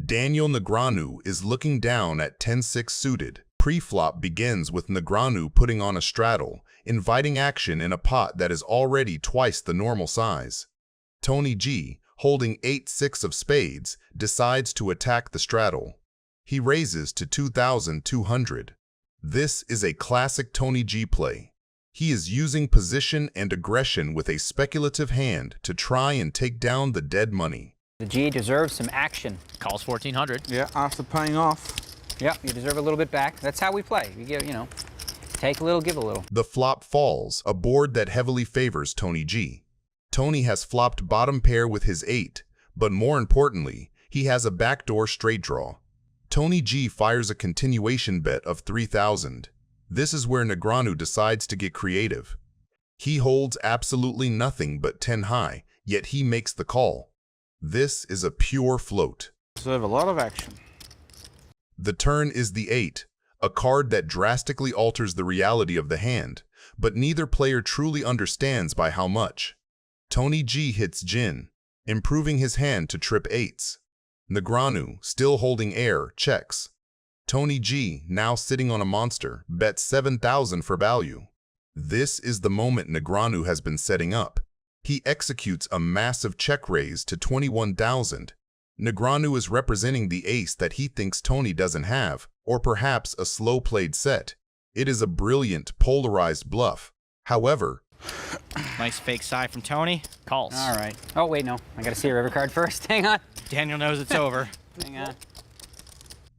Daniel Negreanu is looking down at 10-6 suited. Pre-flop begins with Negreanu putting on a straddle, inviting action in a pot that is already twice the normal size. Tony G, holding 8-6 of spades, decides to attack the straddle. He raises to 2,200. This is a classic Tony G play. He is using position and aggression with a speculative hand to try and take down the dead money. The G deserves some action. Calls 1,400. Yeah, after paying off. Yep, you deserve a little bit back. That's how we play. You give, take a little, give a little. The flop falls, a board that heavily favors Tony G. Tony has flopped bottom pair with his 8, but more importantly, he has a backdoor straight draw. Tony G fires a continuation bet of 3,000. This is where Negreanu decides to get creative. He holds absolutely nothing but 10 high, yet he makes the call. This is a pure float. Deserve a lot of action. The turn is the 8, a card that drastically alters the reality of the hand, but neither player truly understands by how much. Tony G hits gin, improving his hand to trip 8s. Negreanu, still holding air, checks. Tony G, now sitting on a monster, bets 7,000 for value. This is the moment Negreanu has been setting up. He executes a massive check raise to 21,000. Negreanu is representing the ace that he thinks Tony doesn't have, or perhaps a slow-played set. It is a brilliant, polarized bluff. However, Nice fake side from Tony. Calls. All right. Oh, wait, no. I got to see a river card first. Hang on. Daniel knows it's over. Hang on.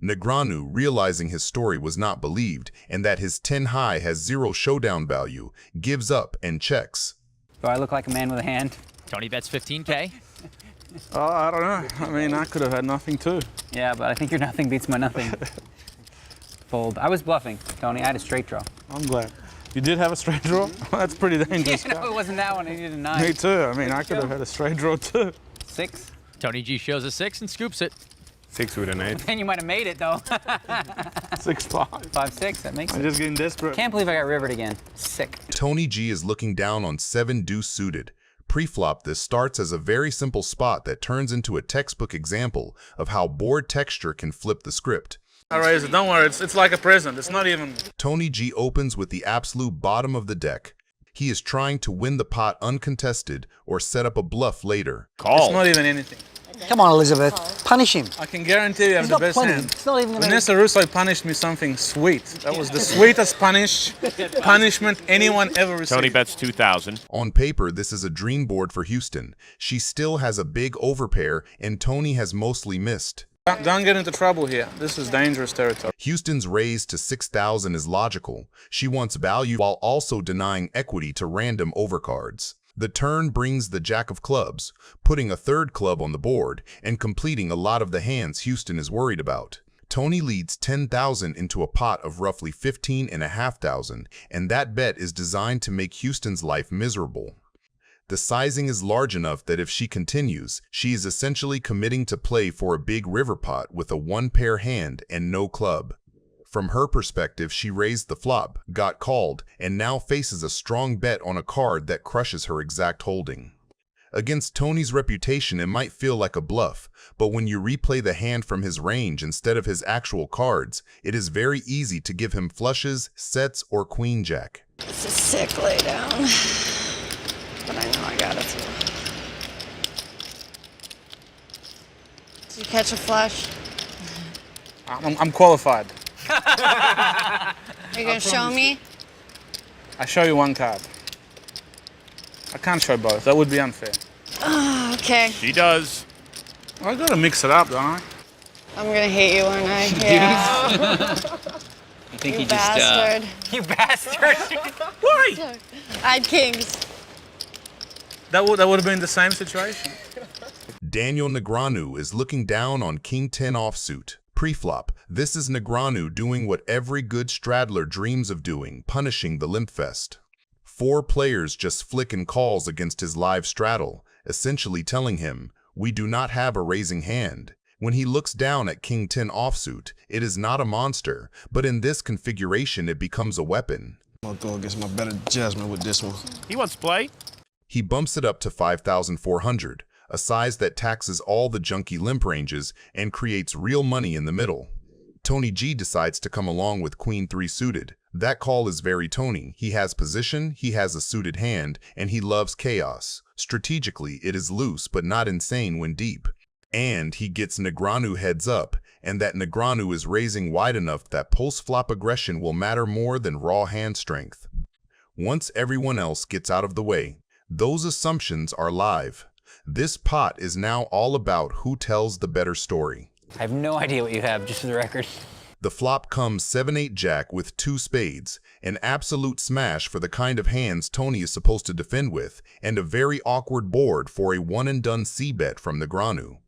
Negreanu, realizing his story was not believed and that his 10 high has 0 showdown value, gives up and checks. Do I look like a man with a hand? Tony bets 15K. Oh, I don't know. I mean, I could have had nothing too. Yeah, but I think your nothing beats my nothing. Fold. I was bluffing, Tony. I had a straight draw. I'm glad. You did have a straight draw? That's pretty dangerous. No, it wasn't that one. I needed a 9. Me too. I mean, I could have had a straight draw too. 6. Tony G shows a 6 and scoops it. 6 with an 8. Then you might have made it, though. 6-5. 5-6, that makes I'm it. just getting desperate. Can't believe I got rivered again. Sick. Tony G is looking down on 7 deuce suited. Pre-flop, this starts as a very simple spot that turns into a textbook example of how board texture can flip the script. I raise it. Don't worry. It's like a present. It's not even... Tony G opens with the absolute bottom of the deck. He is trying to win the pot uncontested or set up a bluff later. It's not even anything. Come on, Elizabeth. Punish him. I can guarantee you have He's the not best playing. hand. It's not even gonna... Vanessa Russo punished me something sweet. That was the sweetest punishment anyone ever received. Tony bets 2,000. On paper, this is a dream board for Houston. She still has a big overpair, and Tony has mostly missed. Don't get into trouble here. This is dangerous territory. Houston's raise to 6,000 is logical. She wants value while also denying equity to random overcards. The turn brings the jack of clubs, putting a third club on the board and completing a lot of the hands Houston is worried about. Tony leads 10,000 into a pot of roughly 15,500, and that bet is designed to make Houston's life miserable. The sizing is large enough that if she continues, she is essentially committing to play for a big river pot with a 1-pair hand and no club. From her perspective, she raised the flop, got called, and now faces a strong bet on a card that crushes her exact holding. Against Tony's reputation, it might feel like a bluff, but when you replay the hand from his range instead of his actual cards, it is very easy to give him flushes, sets, or queen jack. It's a sick lay down, but I know I got it. Did you catch a flush? I'm qualified. Are you gonna show me? I show you one card. I can't show both. That would be unfair. Oh, okay. She does. I gotta mix it up, don't I? I'm gonna hate you, aren't I? Yeah. I think You you bastard. You bastard! Why? I had kings. That would have been the same situation. Daniel Negreanu is looking down on King 10 offsuit. Pre-flop, this is Negreanu doing what every good straddler dreams of doing, punishing the limp fest. 4 players just flicking calls against his live straddle, essentially telling him, we do not have a raising hand. When he looks down at King 10 offsuit, it is not a monster, but in this configuration it becomes a weapon. I'm gonna go against my better judgment with this one. He wants to play. He bumps it up to 5,400, a size that taxes all the junky limp ranges and creates real money in the middle. Tony G decides to come along with Queen 3 suited. That call is very Tony. He has position, he has a suited hand, and he loves chaos. Strategically, it is loose but not insane when deep. And he gets Negreanu heads up, and that Negreanu is raising wide enough that post-flop aggression will matter more than raw hand strength. Once everyone else gets out of the way, those assumptions are live. This pot is now all about who tells the better story. I have no idea what you have, just for the record. The flop comes 7-8 jack with 2 spades, an absolute smash for the kind of hands Tony is supposed to defend with, and a very awkward board for a one-and-done c-bet from Negreanu.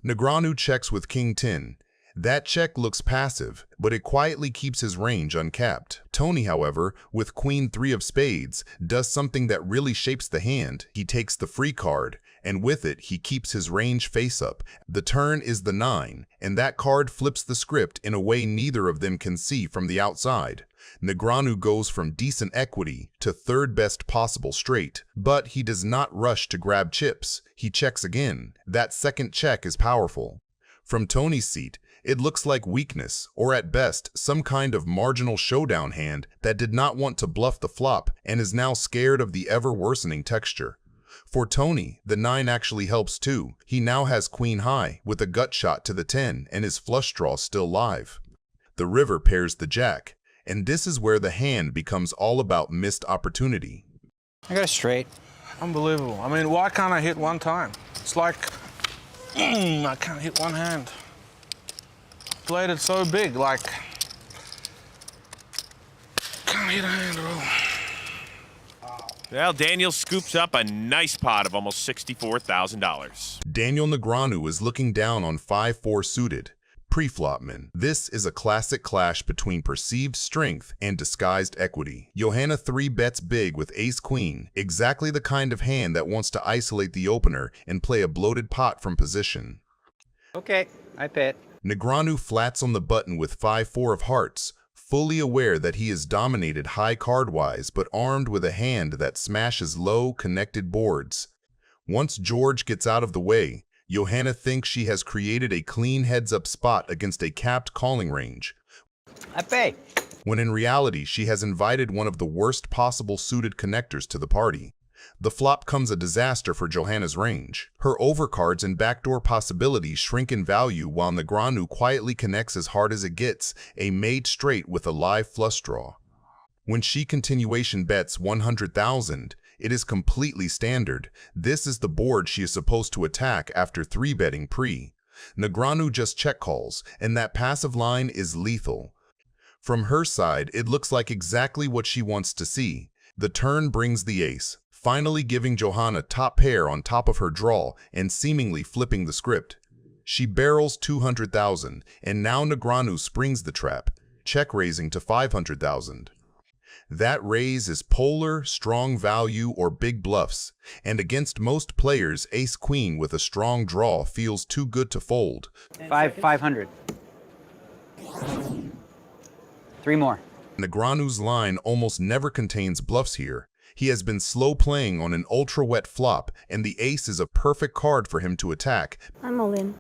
Negreanu checks with King 10. That check looks passive, but it quietly keeps his range uncapped. Tony, however, with Queen 3 of spades, does something that really shapes the hand. He takes the free card, and with it, he keeps his range face up. The turn is the 9, and that card flips the script in a way neither of them can see from the outside. Negreanu goes from decent equity to third best possible straight, but he does not rush to grab chips. He checks again. That second check is powerful. From Tony's seat, it looks like weakness, or at best, some kind of marginal showdown hand that did not want to bluff the flop and is now scared of the ever-worsening texture. For Tony, the 9 actually helps too. He now has Queen high with a gut shot to the 10 and his flush draw still live. The river pairs the jack, and this is where the hand becomes all about missed opportunity. I got a straight. Unbelievable. I mean, why can't I hit one time? It's like, I can't hit one hand. Played it so big, like, can't hit a hand at all. Well, Daniel scoops up a nice pot of almost $64,000. Daniel Negreanu is looking down on 5-4 suited. Pre-flopman. This is a classic clash between perceived strength and disguised equity. Johanna 3 bets big with ace-queen, exactly the kind of hand that wants to isolate the opener and play a bloated pot from position. Okay, I bet. Negreanu flats on the button with 5-4 of hearts, fully aware that he is dominated high card-wise but armed with a hand that smashes low, connected boards. Once George gets out of the way, Johanna thinks she has created a clean heads-up spot against a capped calling range. I pay. When in reality, she has invited one of the worst possible suited connectors to the party. The flop comes a disaster for Johanna's range. Her overcards and backdoor possibilities shrink in value while Negreanu quietly connects as hard as it gets, a made straight with a live flush draw. When she continuation bets 100,000, it is completely standard. This is the board she is supposed to attack after 3-betting pre. Negreanu just check calls, and that passive line is lethal. From her side, it looks like exactly what she wants to see. The turn brings the ace, finally giving Johanna top pair on top of her draw and seemingly flipping the script. She barrels 200,000, and now Negreanu springs the trap, check raising to 500,000. That raise is polar, strong value, or big bluffs, and against most players, ace-queen with a strong draw feels too good to fold. 500. 3 more. Negreanu's line almost never contains bluffs here. He has been slow playing on an ultra-wet flop, and the ace is a perfect card for him to attack. I'm all in.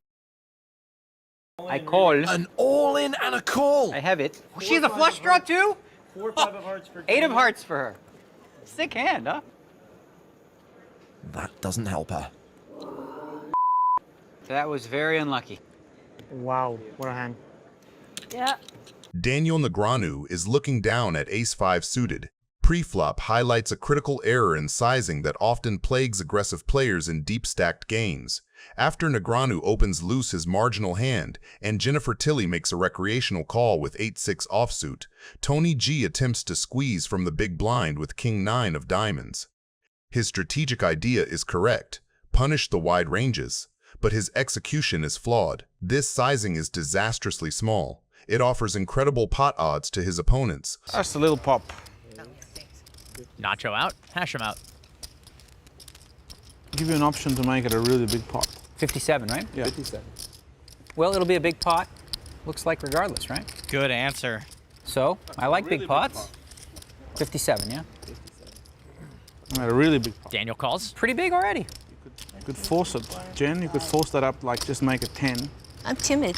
I call. An all-in and a call. I have it. She has a flush draw too? 4 5 of hearts for 8 of hearts for her. Sick hand, huh? That doesn't help her. That was very unlucky. Wow, what a hand. Yeah. Daniel Negreanu is looking down at ace-5 suited. Pre-flop highlights a critical error in sizing that often plagues aggressive players in deep-stacked games. After Negreanu opens loose his marginal hand, and Jennifer Tilly makes a recreational call with 8-6 offsuit, Tony G attempts to squeeze from the big blind with King 9 of diamonds. His strategic idea is correct, punish the wide ranges, but his execution is flawed. This sizing is disastrously small. It offers incredible pot odds to his opponents. That's a little pop. Nacho out, Hasham out. Give you an option to make it a really big pot. 57, right? Yeah. 57. Well, it'll be a big pot. Looks like regardless, right? Good answer. So, I like big pots. 57, yeah? I made a really big pot. Daniel calls. Pretty big already. Could force it. Jen, you could force that up, like just make it 10. I'm timid.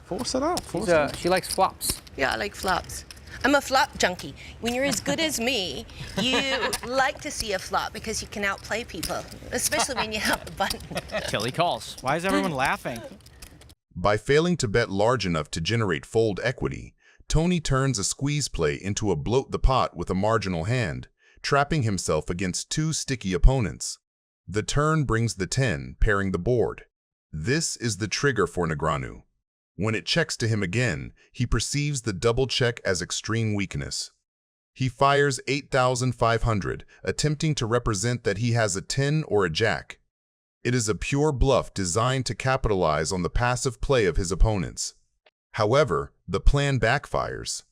Force it up. Force it up. She likes flops. Yeah, I like flops. I'm a flop junkie. When you're as good as me, you like to see a flop because you can outplay people, especially when you have the button. Tilly calls. Why is everyone laughing? By failing to bet large enough to generate fold equity, Tony turns a squeeze play into a bloat the pot with a marginal hand, trapping himself against two sticky opponents. The turn brings the 10, pairing the board. This is the trigger for Negreanu. When it checks to him again, he perceives the double check as extreme weakness. He fires 8,500, attempting to represent that he has a 10 or a jack. It is a pure bluff designed to capitalize on the passive play of his opponents. However, the plan backfires.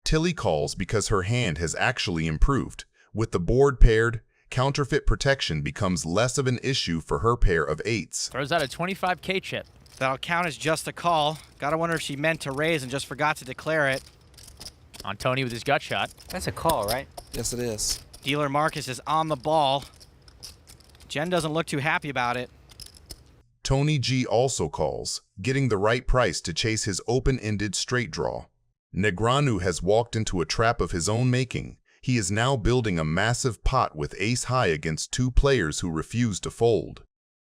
Tilly calls because her hand has actually improved. With the board paired, counterfeit protection becomes less of an issue for her pair of 8s. Throws out a 25K chip. That'll count as just a call. Gotta wonder if she meant to raise and just forgot to declare it. On Tony with his gut shot. That's a call, right? Yes, it is. Dealer Marcus is on the ball. Jen doesn't look too happy about it. Tony G also calls, getting the right price to chase his open-ended straight draw. Negreanu has walked into a trap of his own making. He is now building a massive pot with ace high against two players who refuse to fold.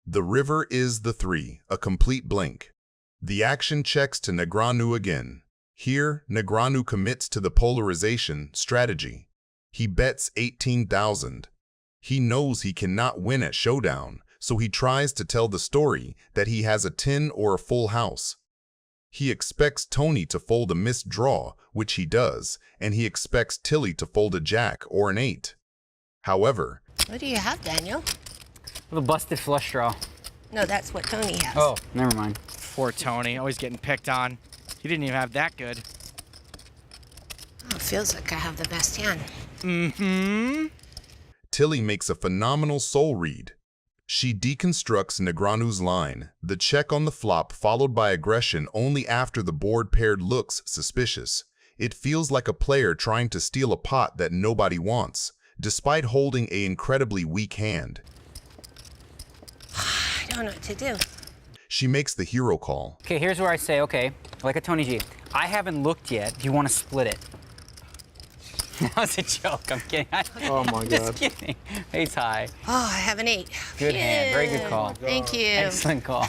The river is the 3, a complete blank. The action checks to Negreanu again. Here, Negreanu commits to the polarization strategy. He bets 18,000. He knows he cannot win at showdown, so he tries to tell the story that he has a 10 or a full house. He expects Tony to fold a missed draw, which he does, and he expects Tilly to fold a jack or an 8. However, What do you have, Daniel? The busted flush draw. No, that's what Tony has. Oh, never mind. Poor Tony, always getting picked on. He didn't even have that good. Oh, feels like I have the best hand. Mm-hmm. Tilly makes a phenomenal soul read. She deconstructs Negreanu's line, the check on the flop followed by aggression only after the board paired looks suspicious. It feels like a player trying to steal a pot that nobody wants, despite holding an incredibly weak hand. I don't know what to do. She makes the hero call. Okay, here's where I say, okay, like a Tony G. I haven't looked yet. Do you want to split it? That was a joke. I'm kidding. Oh my God. Just kidding. Ace high. Oh, I have an 8. Good hand. Very good call. Thank you. Excellent call.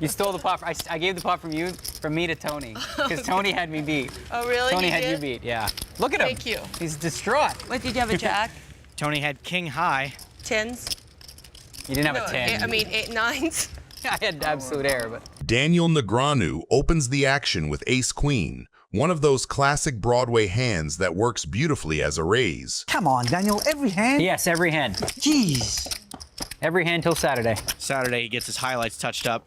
You stole the pot. I gave the pot from me to Tony, because Tony had me beat. Oh, really? Tony You had did? you beat. Yeah. Look at him. Thank you. He's distraught. What, did you have a jack? Tony had king high. 10s? You didn't have No, a 10. I mean 8 9s. I had absolute error, but. Daniel Negreanu opens the action with ace-queen, one of those classic Broadway hands that works beautifully as a raise. Come on, Daniel, every hand? Yes, every hand. Jeez. Every hand till Saturday. Saturday, he gets his highlights touched up.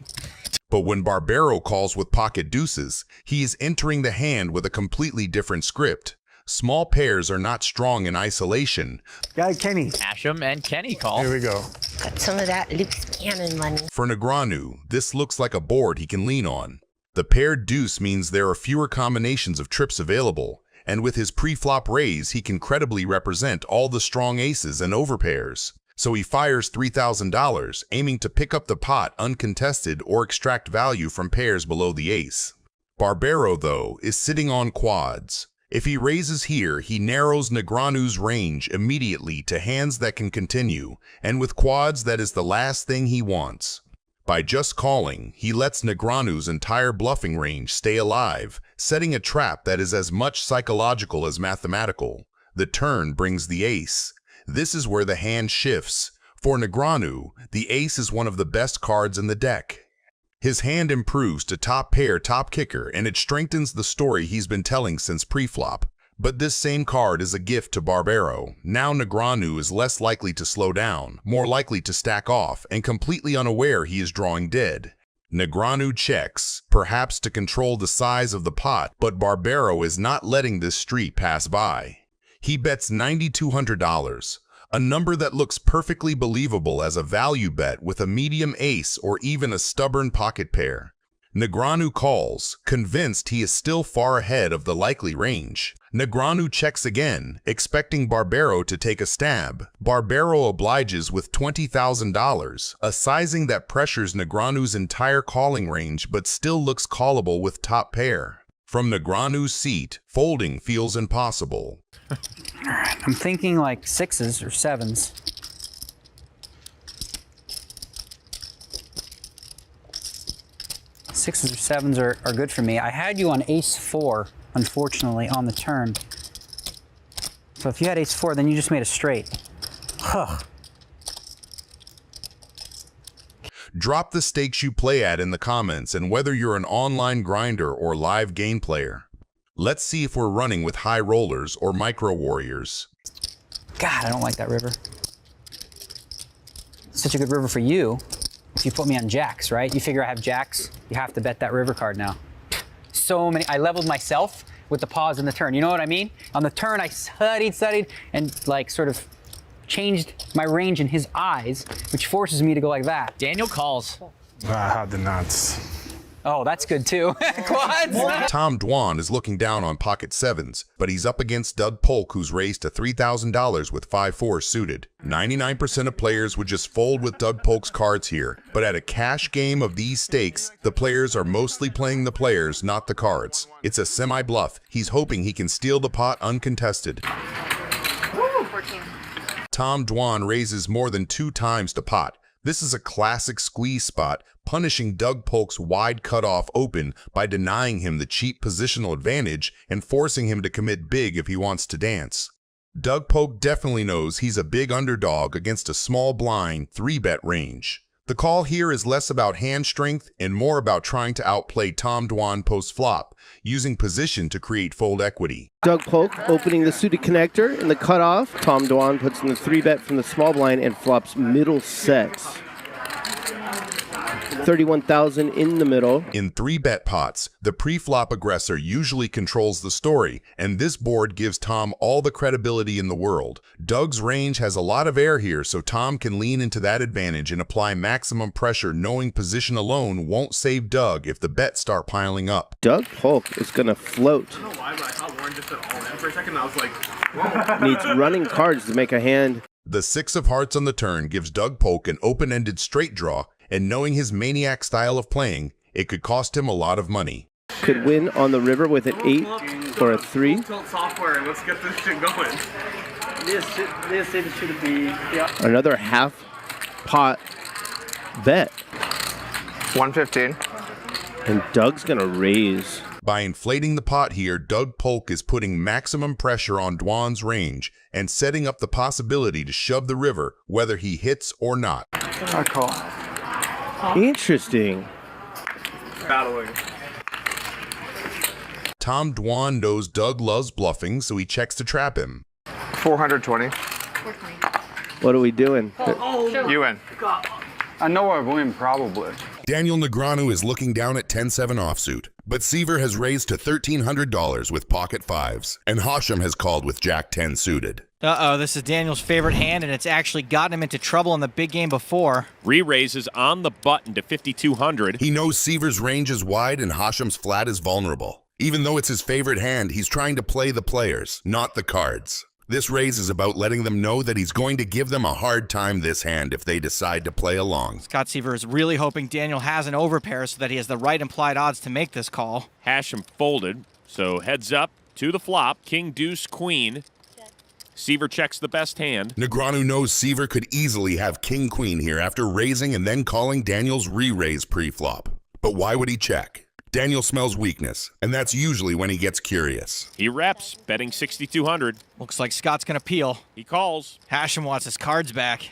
But when Barbaro calls with pocket deuces, he is entering the hand with a completely different script. Small pairs are not strong in isolation. Go, Kenny. Hasham and Kenny call. Here we go. Got some of that loose cannon money. For Negreanu, this looks like a board he can lean on. The paired deuce means there are fewer combinations of trips available, and with his pre-flop raise, he can credibly represent all the strong aces and overpairs. So he fires $3,000, aiming to pick up the pot uncontested or extract value from pairs below the ace. Barbaro, though, is sitting on quads. If he raises here, he narrows Negreanu's range immediately to hands that can continue, and with quads, that is the last thing he wants. By just calling, he lets Negreanu's entire bluffing range stay alive, setting a trap that is as much psychological as mathematical. The turn brings the ace. This is where the hand shifts. For Negreanu, the ace is one of the best cards in the deck. His hand improves to top pair, top kicker, and it strengthens the story he's been telling since pre-flop. But this same card is a gift to Barbaro. Now Negreanu is less likely to slow down, more likely to stack off, and completely unaware he is drawing dead. Negreanu checks, perhaps to control the size of the pot, but Barbaro is not letting this street pass by. He bets $9,200, a number that looks perfectly believable as a value bet with a medium ace or even a stubborn pocket pair. Negreanu calls, convinced he is still far ahead of the likely range. Negreanu checks again, expecting Barbaro to take a stab. Barbaro obliges with $20,000, a sizing that pressures Negreanu's entire calling range but still looks callable with top pair. From Negreanu's seat, folding feels impossible. I'm thinking like 6s or 7s. Sixes or 7s are good for me. I had you on ace-4, unfortunately, on the turn. So if you had ace-4, then you just made a straight. Huh. Drop the stakes you play at in the comments and whether you're an online grinder or live game player. Let's see if we're running with high rollers or micro warriors. God, I don't like that river. Such a good river for you. If you put me on jacks, right? You figure I have jacks, you have to bet that river card now. So many, I leveled myself with the pause in the turn. You know what I mean? On the turn, I studied, and like sort of changed my range in his eyes, which forces me to go like that. Daniel calls. I had the nuts. Oh, that's good too. Quads! Tom Dwan is looking down on pocket 7s, but he's up against Doug Polk, who's raised to $3,000 with 5-4 suited. 99% of players would just fold with Doug Polk's cards here, but at a cash game of these stakes, the players are mostly playing the players, not the cards. It's a semi-bluff. He's hoping he can steal the pot uncontested. Tom Dwan raises more than 2 times to pot. This is a classic squeeze spot, punishing Doug Polk's wide cutoff open by denying him the cheap positional advantage and forcing him to commit big if he wants to dance. Doug Polk definitely knows he's a big underdog against a small blind 3-bet range. The call here is less about hand strength and more about trying to outplay Tom Dwan post-flop, using position to create fold equity. Doug Polk opening the suited connector in the cutoff. Tom Dwan puts in the 3-bet from the small blind and flops middle sets. 31,000 in the middle. In 3-bet pots, the pre-flop aggressor usually controls the story, and this board gives Tom all the credibility in the world. Doug's range has a lot of air here, so Tom can lean into that advantage and apply maximum pressure, knowing position alone won't save Doug if the bets start piling up. Doug Polk is going to float. I don't know why, but I thought Warren just said all in for a second, and I was like, whoa. Needs running cards to make a hand. The 6 of hearts on the turn gives Doug Polk an open-ended straight draw, and knowing his maniac style of playing, it could cost him a lot of money. Could win on the river with an 8 or a 3. Tilt software, let's get this shit going. This should be, yeah. Another half pot bet. 115. And Doug's going to raise. By inflating the pot here, Doug Polk is putting maximum pressure on Dwan's range and setting up the possibility to shove the river whether he hits or not. I call. Interesting. Battling. Tom Dwan knows Doug loves bluffing, so he checks to trap him. 420. What are we doing? You win. I know I win, probably. Daniel Negreanu is looking down at 10-7 offsuit, but Seiver has raised to $1,300 with pocket 5s, and Hasham has called with Jack 10 suited. Uh-oh, this is Daniel's favorite hand, and it's actually gotten him into trouble in the big game before. Re-raises on the button to 5,200. He knows Seiver's range is wide and Hasham's flat is vulnerable. Even though it's his favorite hand, he's trying to play the players, not the cards. This raise is about letting them know that he's going to give them a hard time this hand if they decide to play along. Scott Seiver is really hoping Daniel has an overpair so that he has the right implied odds to make this call. Hasham folded, so heads up to the flop. King, deuce, queen. Seiver checks the best hand. Negreanu knows Seiver could easily have king-queen here after raising and then calling Daniel's re-raise pre-flop. But why would he check? Daniel smells weakness, and that's usually when he gets curious. He reps, betting 6,200. Looks like Scott's gonna peel. He calls. Hasham wants his cards back.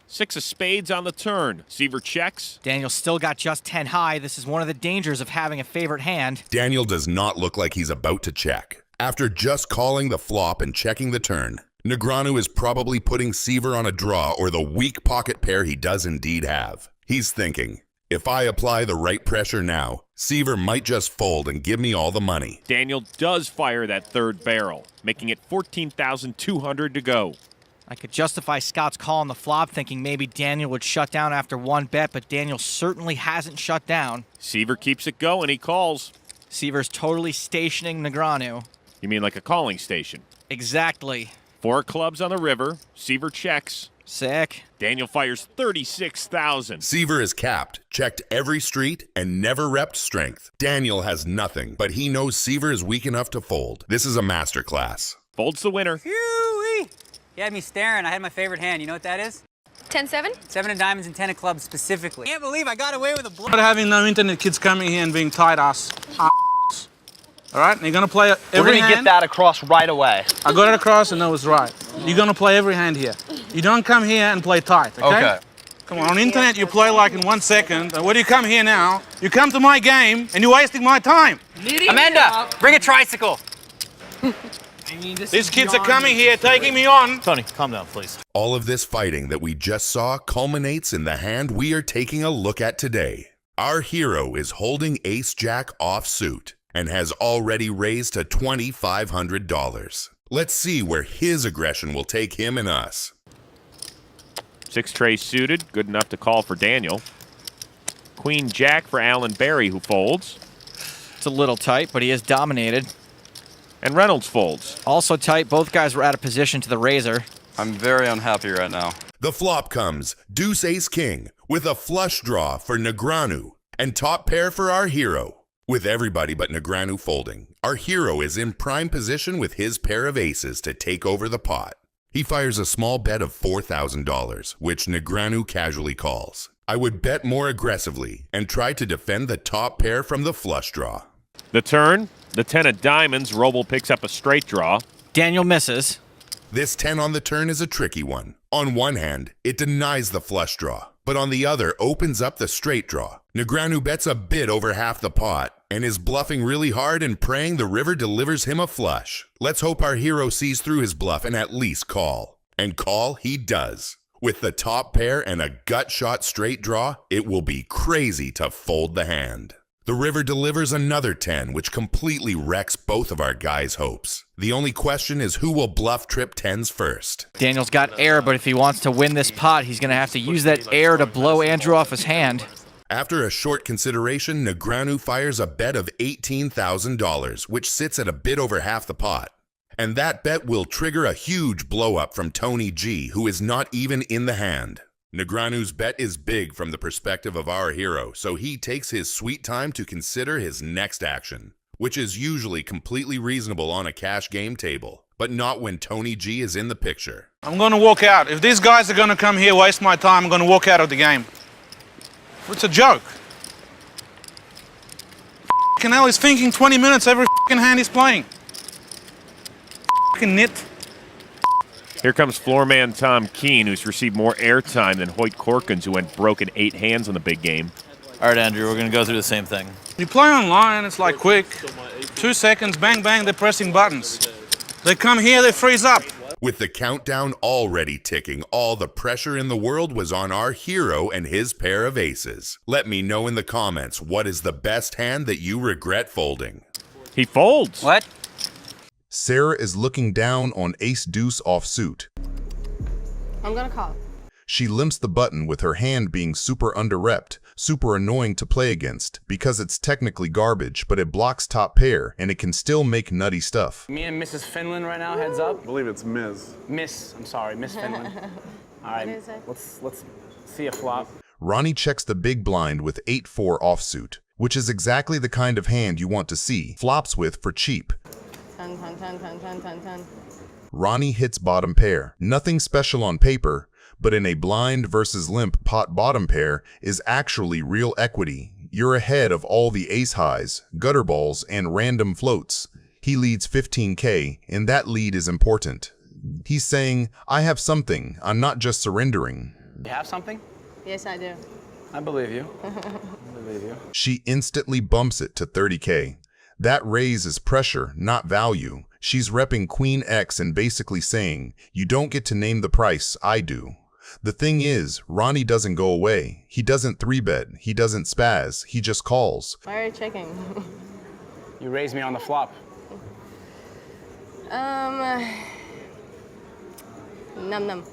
6 of spades on the turn. Seiver checks. Daniel still got just 10 high. This is one of the dangers of having a favorite hand. Daniel does not look like he's about to check. After just calling the flop and checking the turn, Negreanu is probably putting Seiver on a draw or the weak pocket pair he does indeed have. He's thinking, if I apply the right pressure now, Seiver might just fold and give me all the money. Daniel does fire that third barrel, making it 14,200 to go. I could justify Scott's call on the flop, thinking maybe Daniel would shut down after one bet, but Daniel certainly hasn't shut down. Seiver keeps it going. He calls. Seiver's totally stationing Negreanu. You mean like a calling station? Exactly. 4 clubs on the river. Seiver checks. Sick. Daniel fires 36,000. Seiver is capped, checked every street, and never repped strength. Daniel has nothing, but he knows Seiver is weak enough to fold. This is a masterclass. Folds the winner. Phew-wee. He had me staring. I had my favorite hand. You know what that is? 10-7? 7 of diamonds and 10 of clubs specifically. Can't believe I got away with a bluff. Not having no internet kids coming here and being tight ass. All right, and you're gonna play every hand. We're gonna get that across right away. I got it across and that was right. You're gonna play every hand here. You don't come here and play tight, okay? Come on internet you play like in 1 second. And when you come here now, you come to my game and you're wasting my time. Amanda, bring a tricycle. These kids are coming here, taking me on. Tony, calm down, please. All of this fighting that we just saw culminates in the hand we are taking a look at today. Our hero is holding ace-jack offsuit and has already raised to $2,500. Let's see where his aggression will take him and us. 6 trays suited, good enough to call for Daniel. Queen Jack for Alan Barry, who folds. It's a little tight, but he is dominated. And Reynolds folds. Also tight, both guys were out of position to the razor. I'm very unhappy right now. The flop comes deuce ace king with a flush draw for Negreanu and top pair for our hero. With everybody but Negreanu folding, our hero is in prime position with his pair of aces to take over the pot. He fires a small bet of $4,000, which Negreanu casually calls. I would bet more aggressively and try to defend the top pair from the flush draw. The turn, the 10 of diamonds. Roble picks up a straight draw. Daniel misses. This 10 on the turn is a tricky one. On one hand, it denies the flush draw, but on the other opens up the straight draw. Negreanu bets a bit over half the pot and is bluffing really hard and praying the river delivers him a flush. Let's hope our hero sees through his bluff and at least call. And call he does. With the top pair and a gut shot straight draw, it will be crazy to fold the hand. The river delivers another 10, which completely wrecks both of our guys' hopes. The only question is who will bluff trip 10s first. Daniel's got air, but if he wants to win this pot, he's going to have to use that air to blow Andrew off his hand. After a short consideration, Negreanu fires a bet of $18,000, which sits at a bit over half the pot. And that bet will trigger a huge blow-up from Tony G, who is not even in the hand. Negreanu's bet is big from the perspective of our hero, so he takes his sweet time to consider his next action, which is usually completely reasonable on a cash game table, but not when Tony G is in the picture. I'm going to walk out. If these guys are going to come here, waste my time, I'm going to walk out of the game. It's a joke. F***ing hell, he's thinking 20 minutes every f***ing hand he's playing. F***ing nit. Here comes floorman Tom Keene, who's received more airtime than Hoyt Corkins, who went broken 8 hands in the big game. All right, Andrew, we're going to go through the same thing. You play online, it's like quick. 2 seconds, bang, bang, they're pressing buttons. They come here, they freeze up. With the countdown already ticking, all the pressure in the world was on our hero and his pair of aces. Let me know in the comments what is the best hand that you regret folding. He folds. What? Sarah is looking down on ace-deuce offsuit. I'm gonna call. She limps the button with her hand being super under-repped, super annoying to play against, because it's technically garbage, but it blocks top pair, and it can still make nutty stuff. Me and Mrs. Finland right now, heads up. I believe it's Ms. Miss, I'm sorry, Miss Finland. All right, let's see a flop. Ronnie checks the big blind with 8-4 offsuit, which is exactly the kind of hand you want to see flops with for cheap. 10. Ronnie hits bottom pair. Nothing special on paper, but in a blind versus limp pot bottom pair is actually real equity. You're ahead of all the ace highs, gutter balls, and random floats. He leads 15K, and that lead is important. He's saying, I have something, I'm not just surrendering. You have something? Yes, I do. I believe you. I believe you. She instantly bumps it to 30K. That raise is pressure, not value. She's repping Queen X and basically saying, you don't get to name the price, I do. The thing is, Ronnie doesn't go away. He doesn't 3-bet, he doesn't spaz, he just calls. Why are you checking? You raised me on the flop. Num num.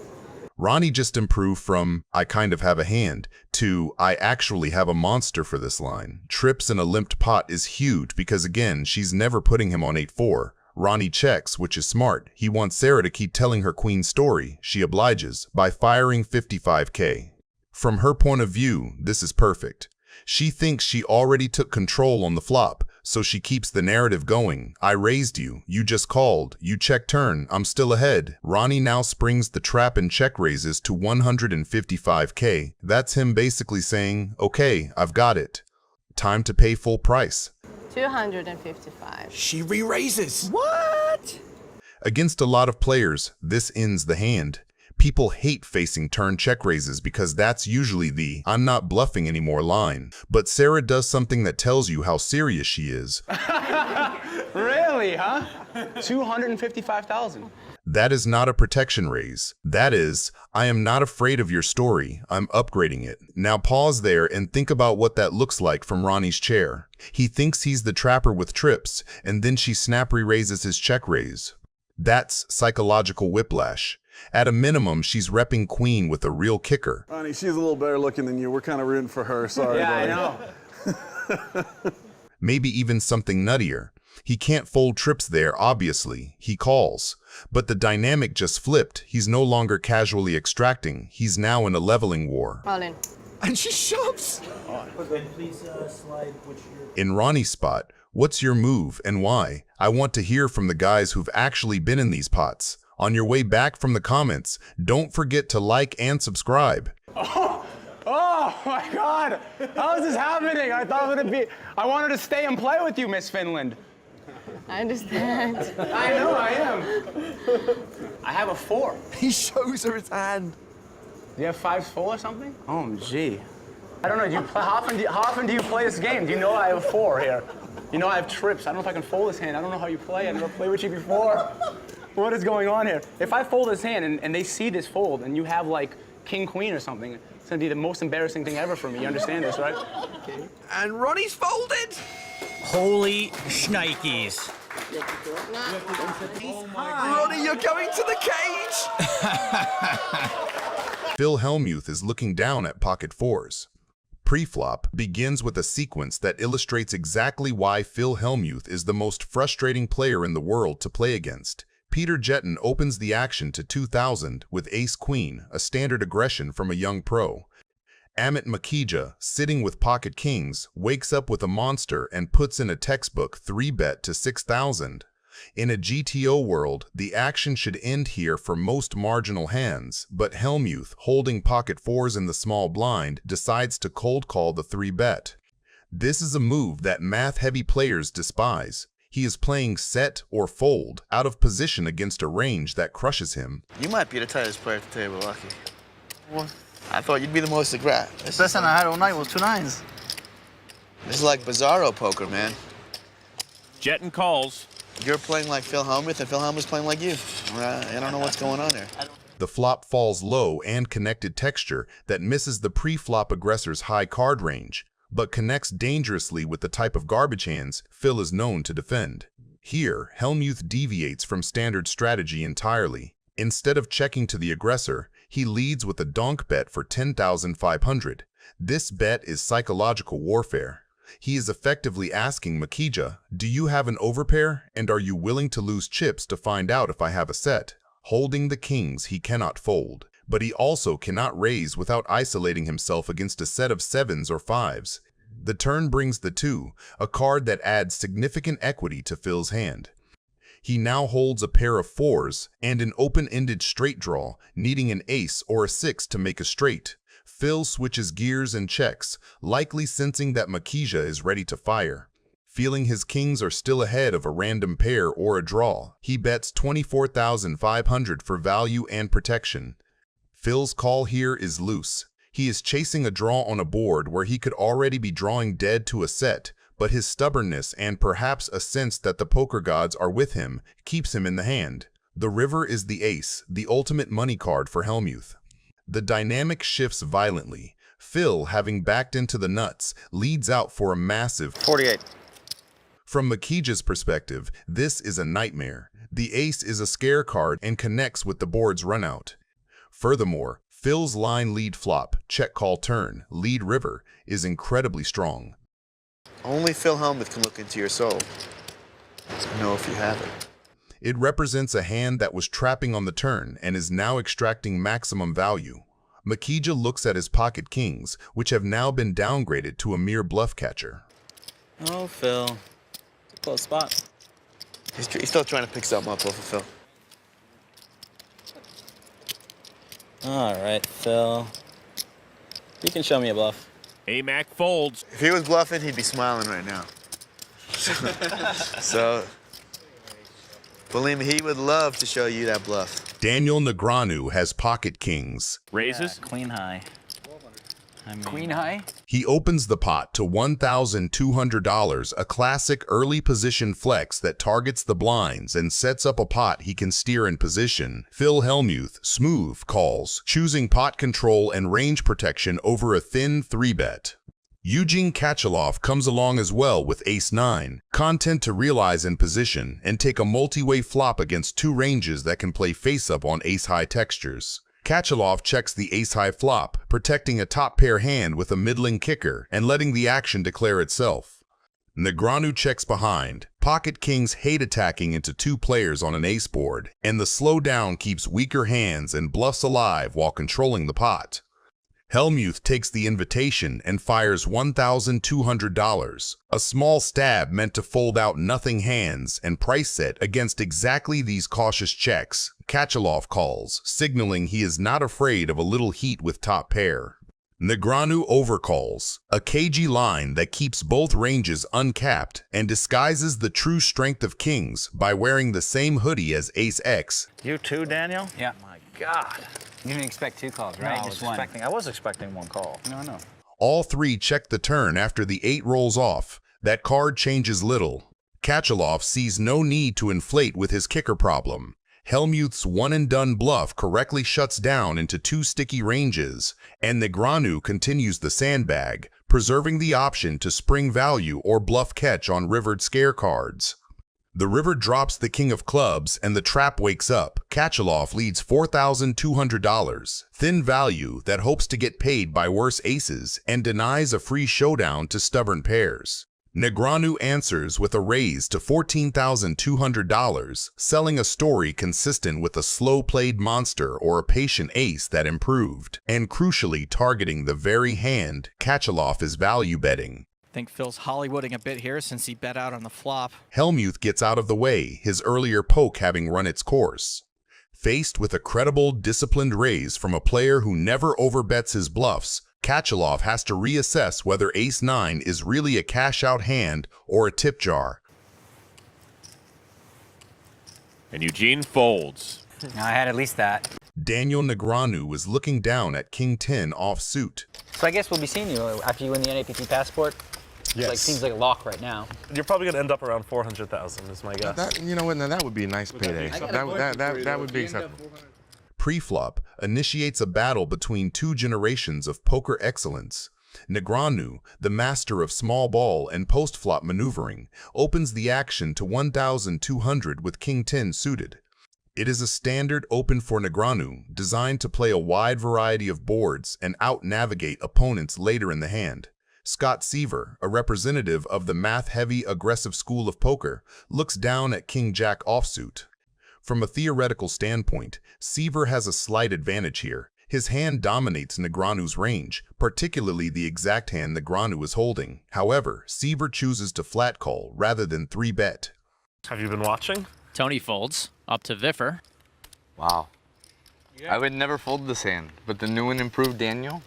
Ronnie just improved from, I kind of have a hand, to, I actually have a monster for this line. Trips in a limped pot is huge because, again, she's never putting him on 8-4. Ronnie checks, which is smart. He wants Sarah to keep telling her queen's story. She obliges by firing 55k. From her point of view, this is perfect. She thinks she already took control on the flop, so she keeps the narrative going. I raised you. You just called. You check turn. I'm still ahead. Ronnie now springs the trap and check raises to 155k. That's him basically saying, okay, I've got it. Time to pay full price. 255. She re-raises. What? Against a lot of players, this ends the hand. People hate facing turn check raises because that's usually the I'm not bluffing anymore line. But Sarah does something that tells you how serious she is. Really, huh? 255,000. That is not a protection raise. That is, I am not afraid of your story. I'm upgrading it. Now pause there and think about what that looks like from Ronnie's chair. He thinks he's the trapper with trips, and then she snap re-raises his check raise. That's psychological whiplash. At a minimum, she's repping queen with a real kicker. Ronnie, she's a little better looking than you. We're kind of rooting for her. Sorry, Yeah, buddy. I know. Maybe even something nuttier. He can't fold trips there, obviously. He calls. But the dynamic just flipped. He's no longer casually extracting. He's now in a leveling war. All in. And she shoves. In Ronnie's spot, what's your move and why? I want to hear from the guys who've actually been in these pots. On your way back from the comments, don't forget to like and subscribe. Oh my God! How is this happening? I thought it would be. I wanted to stay and play with you, Miss Finland. I understand. I know I am. I have a 4. He shows her his hand. Do you have 5-4 or something? Oh, gee. I don't know. Do you play, how often do you play this game? Do you know I have a 4 here? You know I have trips. I don't know if I can fold this hand. I don't know how you play. I never played with you before. What is going on here? If I fold this hand and they see this fold and you have like king queen or something, it's gonna be the most embarrassing thing ever for me. You understand this, right? Okay. And Ronnie's folded. Holy shnikes. Ronnie, you're going to the cage. Phil Hellmuth is looking down at pocket 4s. Pre-flop begins with a sequence that illustrates exactly why Phil Hellmuth is the most frustrating player in the world to play against. Peter Jetton opens the action to 2,000 with ace-queen, a standard aggression from a young pro. Amit Makija, sitting with pocket kings, wakes up with a monster and puts in a textbook 3-bet to 6,000. In a GTO world, the action should end here for most marginal hands, but Hellmuth, holding pocket 4s in the small blind, decides to cold call the 3-bet. This is a move that math-heavy players despise. He is playing set or fold, out of position against a range that crushes him. You might be the tightest player at the table, Lucky. What? I thought you'd be the most aggressive. The best hand I had all night was 2 9s. This is like Barbaro poker, man. Jetton calls. You're playing like Phil Hellmuth, and Phil Hellmuth's playing like you. I don't know what's going on there. The flop falls low and connected texture that misses the pre-flop aggressor's high card range, but connects dangerously with the type of garbage hands Phil is known to defend. Here, Hellmuth deviates from standard strategy entirely. Instead of checking to the aggressor, he leads with a donk bet for 10,500. This bet is psychological warfare. He is effectively asking Makija, do you have an overpair, and are you willing to lose chips to find out if I have a set? Holding the kings, he cannot fold, but he also cannot raise without isolating himself against a set of 7s or 5s. The turn brings the 2, a card that adds significant equity to Phil's hand. He now holds a pair of 4s and an open-ended straight draw, needing an ace or a 6 to make a straight. Phil switches gears and checks, likely sensing that Makija is ready to fire. Feeling his kings are still ahead of a random pair or a draw, he bets 24,500 for value and protection. Phil's call here is loose. He is chasing a draw on a board where he could already be drawing dead to a set, but his stubbornness and perhaps a sense that the poker gods are with him keeps him in the hand. The river is the ace, the ultimate money card for Hellmuth. The dynamic shifts violently. Phil, having backed into the nuts, leads out for a massive 48. From Makija's perspective, this is a nightmare. The ace is a scare card and connects with the board's runout. Furthermore, Phil's line lead flop, check call turn, lead river is incredibly strong. Only Phil Hellmuth can look into your soul. Know if you have it. It represents a hand that was trapping on the turn and is now extracting maximum value. Makija looks at his pocket kings, which have now been downgraded to a mere bluff catcher. Oh, Phil. It's a close spot. He's still trying to pick something up off of Phil. All right, Phil. You can show me a bluff. AMAC folds. If he was bluffing, he'd be smiling right now. So, believe me, he would love to show you that bluff. Daniel Negreanu has pocket kings. Raises. Yeah, queen high. Queen high? He opens the pot to $1,200, a classic early position flex that targets the blinds and sets up a pot he can steer in position. Phil Hellmuth, smooth, calls, choosing pot control and range protection over a thin 3-bet. Eugene Katchalov comes along as well with ace-9, content to realize in position and take a multi-way flop against two ranges that can play face-up on ace-high textures. Katchalov checks the ace-high flop, protecting a top-pair hand with a middling kicker and letting the action declare itself. Negreanu checks behind. Pocket kings hate attacking into two players on an ace board, and the slowdown keeps weaker hands and bluffs alive while controlling the pot. Hellmuth takes the invitation and fires $1,200, a small stab meant to fold out nothing hands and price set against exactly these cautious checks. Katchalov calls, signaling he is not afraid of a little heat with top pair. Negreanu overcalls, a cagey line that keeps both ranges uncapped and disguises the true strength of kings by wearing the same hoodie as ace-X. You too, Daniel? Yeah. My God. You didn't expect two calls, right? No, I was expecting one call. No. All three check the turn after the 8 rolls off. That card changes little. Katchalov sees no need to inflate with his kicker problem. Hellmuth's one-and-done bluff correctly shuts down into two sticky ranges, and Negreanu continues the sandbag, preserving the option to spring value or bluff catch on rivered scare cards. The river drops the king of clubs and the trap wakes up. Katchalov leads $4,200, thin value that hopes to get paid by worse aces and denies a free showdown to stubborn pairs. Negreanu answers with a raise to $14,200, selling a story consistent with a slow-played monster or a patient ace that improved, and crucially targeting the very hand Katchalov is value betting. I think Phil's Hollywooding a bit here since he bet out on the flop. Hellmuth gets out of the way, his earlier poke having run its course. Faced with a credible, disciplined raise from a player who never overbets his bluffs, Katchalov has to reassess whether ace-9 is really a cash-out hand or a tip jar. And Eugene folds. I had at least that. Daniel Negreanu is looking down at king 10 offsuit. So I guess we'll be seeing you after you win the NAPT passport. Yes. Like, seems like a lock right now. You're probably going to end up around 400,000 is my guess. That, you know what, now that would be a nice payday. That would be acceptable. Preflop initiates a battle between two generations of poker excellence. Negreanu, the master of small ball and post-flop maneuvering, opens the action to 1,200 with king 10 suited. It is a standard open for Negreanu, designed to play a wide variety of boards and out-navigate opponents later in the hand. Scott Seiver, a representative of the math-heavy, aggressive school of poker, looks down at king-jack offsuit. From a theoretical standpoint, Seiver has a slight advantage here. His hand dominates Negreanu's range, particularly the exact hand Negreanu is holding. However, Seiver chooses to flat call rather than 3-bet. Have you been watching? Tony folds, up to Viffer. Wow. I would never fold this hand, but the new and improved Daniel?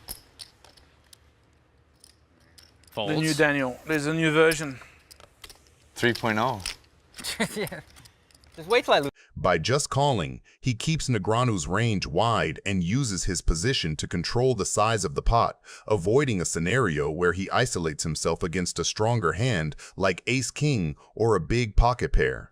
Folds. The new Daniel. There's a new version. 3.0. Yeah. Just wait till I lose. By just calling, he keeps Negreanu's range wide and uses his position to control the size of the pot, avoiding a scenario where he isolates himself against a stronger hand like ace-king or a big pocket pair.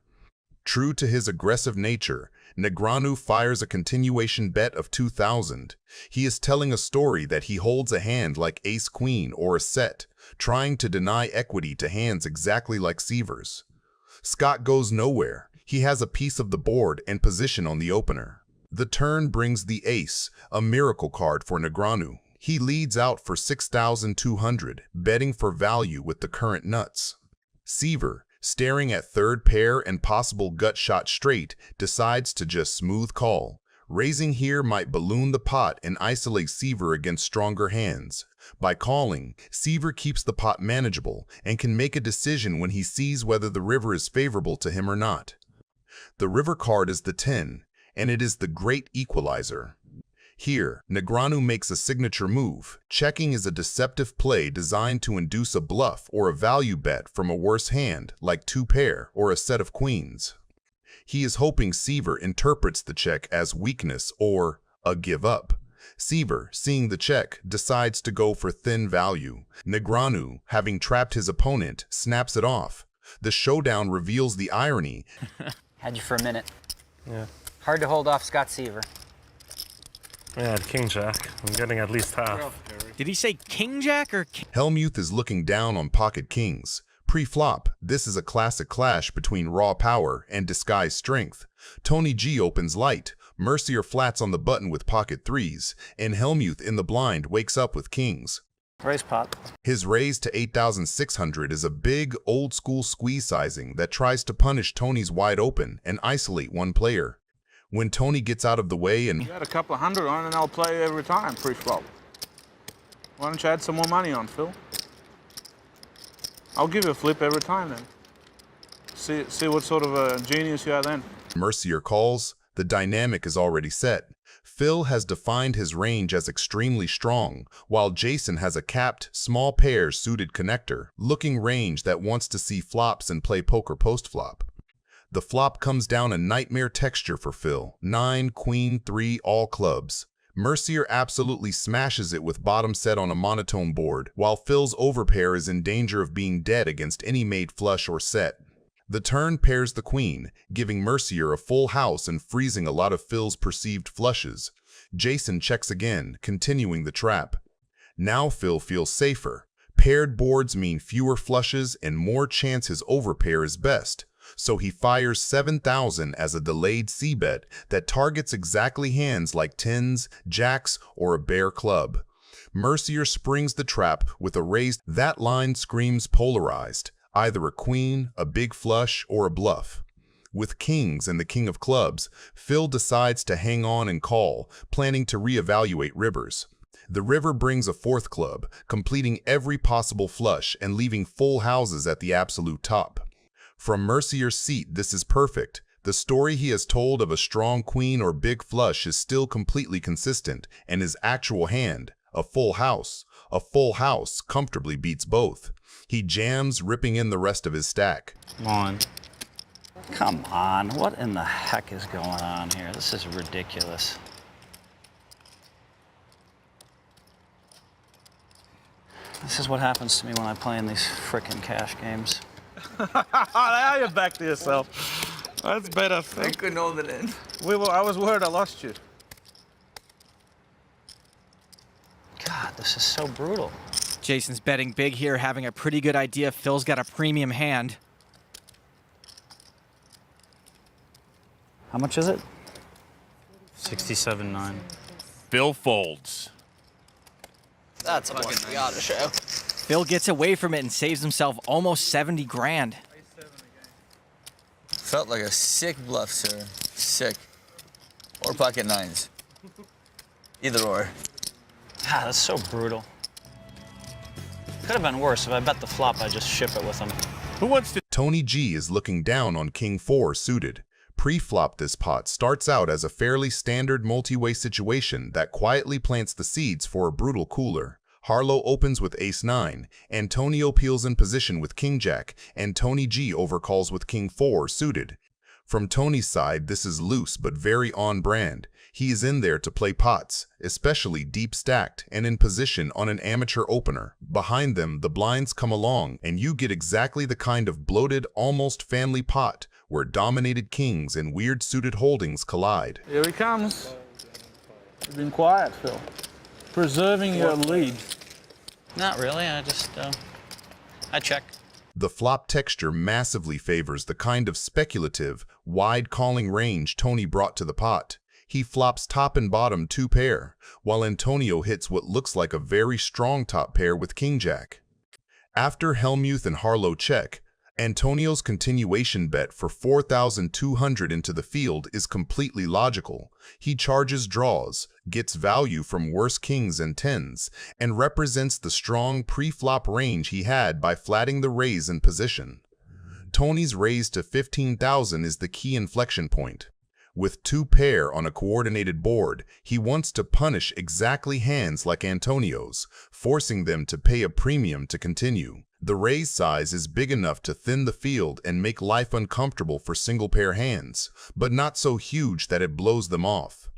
True to his aggressive nature, Negreanu fires a continuation bet of 2,000. He is telling a story that he holds a hand like ace-queen or a set, trying to deny equity to hands exactly like Seiver's. Scott goes nowhere. He has a piece of the board and position on the opener. The turn brings the ace, a miracle card for Negreanu. He leads out for 6,200, betting for value with the current nuts. Seiver, staring at third pair and possible gut shot straight, decides to just smooth call. Raising here might balloon the pot and isolate Seiver against stronger hands. By calling, Seiver keeps the pot manageable and can make a decision when he sees whether the river is favorable to him or not. The river card is the 10, and it is the great equalizer. Here, Negreanu makes a signature move. Checking is a deceptive play designed to induce a bluff or a value bet from a worse hand, like 2 pair or a set of queens. He is hoping Seiver interprets the check as weakness or a give up. Seiver, seeing the check, decides to go for thin value. Negreanu, having trapped his opponent, snaps it off. The showdown reveals the irony. Had you for a minute. Yeah. Hard to hold off Scott Seiver. Yeah, at King Jack. I'm getting at least half. Did he say King Jack or Hellmuth is looking down on pocket kings. Pre-flop, this is a classic clash between raw power and disguised strength. Tony G opens light, Mercier flats on the button with pocket 3s, and Hellmuth in the blind wakes up with kings. Raise pot. His raise to 8,600 is a big, old-school squeeze sizing that tries to punish Tony's wide open and isolate one player. When Tony gets out of the way and... You had a couple of hundred on and I'll play every time pre-flop. Why don't you add some more money on, Phil? I'll give you a flip every time then. See what sort of a genius you are then. Mercier calls, the dynamic is already set. Phil has defined his range as extremely strong, while Jason has a capped, small pair suited connector, looking range that wants to see flops and play poker post-flop. The flop comes down a nightmare texture for Phil, 9, queen, 3, all clubs. Mercier absolutely smashes it with bottom set on a monotone board, while Phil's overpair is in danger of being dead against any made flush or set. The turn pairs the queen, giving Mercier a full house and freezing a lot of Phil's perceived flushes. Jason checks again, continuing the trap. Now Phil feels safer. Paired boards mean fewer flushes and more chance his overpair is best. So he fires 7,000 as a delayed c-bet that targets exactly hands like 10s, jacks, or a bare club. Mercier springs the trap with a raise. That line screams polarized, either a queen, a big flush, or a bluff. With kings and the king of clubs, Phil decides to hang on and call, planning to reevaluate rivers. The river brings a 4th club, completing every possible flush and leaving full houses at the absolute top. From Mercier's seat, this is perfect. The story he has told of a strong queen or big flush is still completely consistent, and his actual hand, a full house, comfortably beats both. He jams, ripping in the rest of his stack. Come on, what in the heck is going on here? This is ridiculous. This is what happens to me when I play in these frickin' cash games. Now you're back to yourself. That's better. I couldn't hold it in. I was worried I lost you. God, this is so brutal. Jason's betting big here, having a pretty good idea Phil's got a premium hand. How much is it? 67.9. Phil folds. That's a fucking gotta show. Phil gets away from it and saves himself almost 70 grand. Felt like a sick bluff, sir. Sick. Or pocket 9s. Either or. God, that's so brutal. Could have been worse. If I bet the flop, I just ship it with him. Who wants to... Tony G is looking down on king 4 suited. Pre-flop, this pot starts out as a fairly standard multi-way situation that quietly plants the seeds for a brutal cooler. Harlow opens with ace-9, Antonio peels in position with king-jack, and Tony G overcalls with king-4 suited. From Tony's side, this is loose but very on-brand. He is in there to play pots, especially deep-stacked and in position on an amateur opener. Behind them, the blinds come along, and you get exactly the kind of bloated, almost family pot where dominated kings and weird suited holdings collide. Here he comes. You've been quiet, Phil. Preserving your lead. Not really. I just, I check. The flop texture massively favors the kind of speculative, wide calling range Tony brought to the pot. He flops top and bottom 2 pair, while Antonio hits what looks like a very strong top pair with king-jack. After Hellmuth and Harlow check, Antonio's continuation bet for 4,200 into the field is completely logical. He charges draws, gets value from worse kings and tens, and represents the strong pre-flop range he had by flatting the raise in position. Tony's raise to 15,000 is the key inflection point. With 2 pair on a coordinated board, he wants to punish exactly hands like Antonio's, forcing them to pay a premium to continue. The raise size is big enough to thin the field and make life uncomfortable for single-pair hands, but not so huge that it blows them off.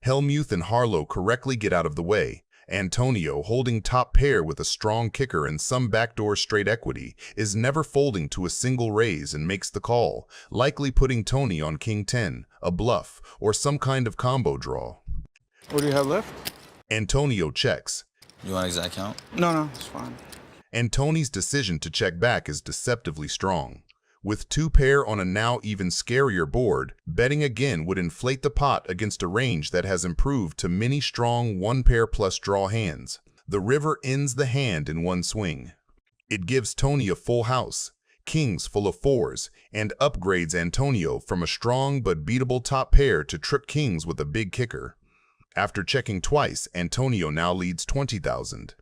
Hellmuth and Harlow correctly get out of the way. Antonio, holding top pair with a strong kicker and some backdoor straight equity, is never folding to a single raise and makes the call, likely putting Tony on king 10, a bluff, or some kind of combo draw. What do you have left? Antonio checks. You want exact count? No, it's fine. And Tony's decision to check back is deceptively strong. With 2 pair on a now even scarier board, betting again would inflate the pot against a range that has improved to many strong 1 pair plus draw hands. The river ends the hand in one swing. It gives Tony a full house, kings full of 4s, and upgrades Antonio from a strong but beatable top pair to trip kings with a big kicker. After checking twice, Antonio now leads 20,000.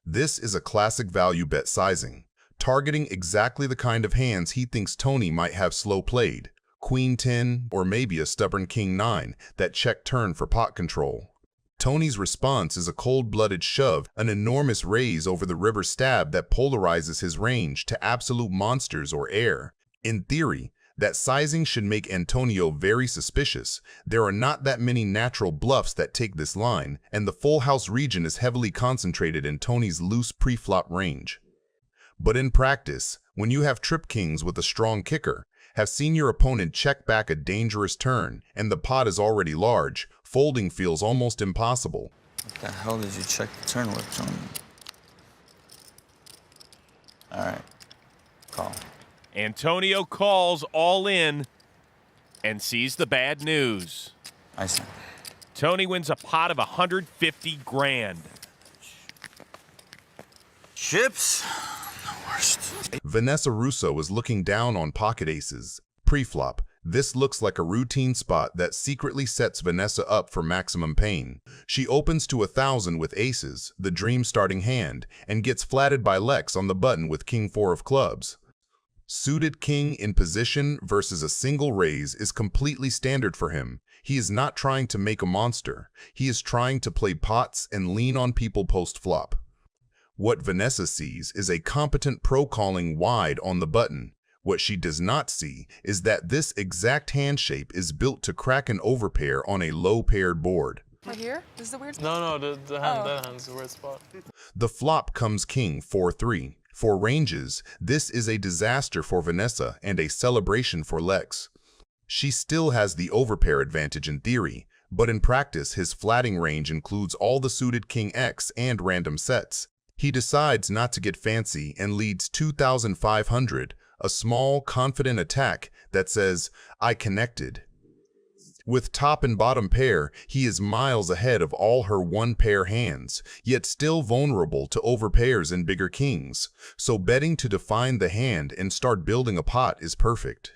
This is a classic value bet sizing, targeting exactly the kind of hands he thinks Tony might have slow played, queen 10 or maybe a stubborn king 9 that check turn for pot control. Tony's response is a cold-blooded shove, an enormous raise over the river stab that polarizes his range to absolute monsters or air. In theory, that sizing should make Antonio very suspicious. There are not that many natural bluffs that take this line, and the full house region is heavily concentrated in Tony's loose pre-flop range. But in practice, when you have trip kings with a strong kicker, have seen your opponent check back a dangerous turn, and the pot is already large, folding feels almost impossible. What the hell did you check the turn with, Tony? All right, call. Antonio calls all in and sees the bad news. I see. Tony wins a pot of 150 grand. Chips? The worst. Vanessa Russo is looking down on pocket aces. Pre-flop, this looks like a routine spot that secretly sets Vanessa up for maximum pain. She opens to 1,000 with aces, the dream starting hand, and gets flatted by Lex on the button with king 4 of clubs. Suited king in position versus a single raise is completely standard for him. He is not trying to make a monster. He is trying to play pots and lean on people post-flop. What Vanessa sees is a competent pro calling wide on the button. What she does not see is that this exact hand shape is built to crack an overpair on a low-paired board. Right here? This is the weird spot? No, that hand's the weird spot. The flop comes king 4-3. For ranges, this is a disaster for Vanessa and a celebration for Lex. She still has the overpair advantage in theory, but in practice his flatting range includes all the suited king X and random sets. He decides not to get fancy and leads 2,500, a small, confident attack that says, "I connected." With top and bottom pair, he is miles ahead of all her 1-pair hands, yet still vulnerable to overpairs and bigger kings, so betting to define the hand and start building a pot is perfect.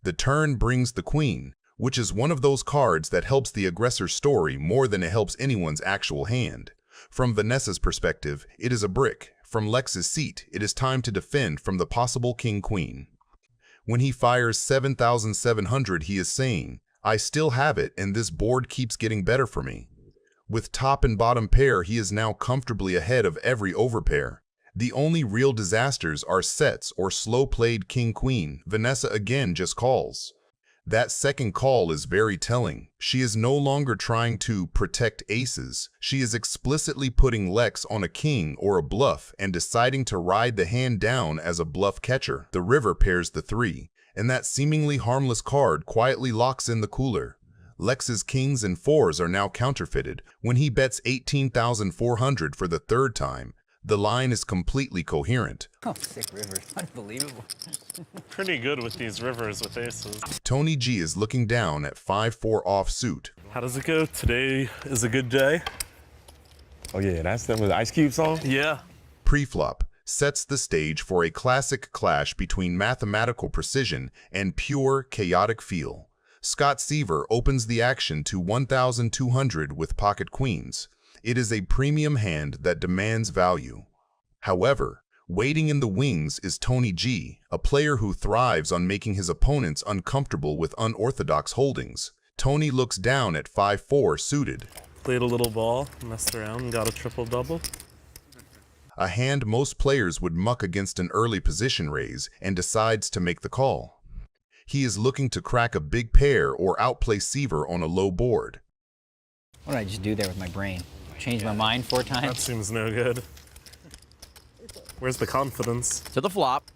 The turn brings the queen, which is one of those cards that helps the aggressor's story more than it helps anyone's actual hand. From Vanessa's perspective, it is a brick. From Lex's seat, it is time to defend from the possible king-queen. When he fires 7,700, he is saying, "I still have it, and this board keeps getting better for me." With top and bottom pair, he is now comfortably ahead of every overpair. The only real disasters are sets or slow-played king-queen. Vanessa again just calls. That second call is very telling. She is no longer trying to protect aces. She is explicitly putting Lex on a king or a bluff and deciding to ride the hand down as a bluff catcher. The river pairs the 3. And that seemingly harmless card quietly locks in the cooler. Lex's kings and 4s are now counterfeited. When he bets 18,400 for the 3rd time, The line is completely coherent. Oh, sick river. Unbelievable. Pretty good with these rivers with aces. Tony G is looking down at 5-4 offsuit. How does it go? Today is a good day. Oh yeah, that's that with the Ice Cube song? Yeah. Preflop sets the stage for a classic clash between mathematical precision and pure chaotic feel. Scott Seiver opens the action to 1,200 with pocket queens. It is a premium hand that demands value. However, waiting in the wings is Tony G, a player who thrives on making his opponents uncomfortable with unorthodox holdings. Tony looks down at 5-4 suited. Played a little ball, messed around, and got a triple-double. A hand most players would muck against an early position raise and decides to make the call. He is looking to crack a big pair or outplay Seiver on a low board. What did I just do there with my brain? Change my mind 4 times? That seems no good. Where's the confidence? To the flop.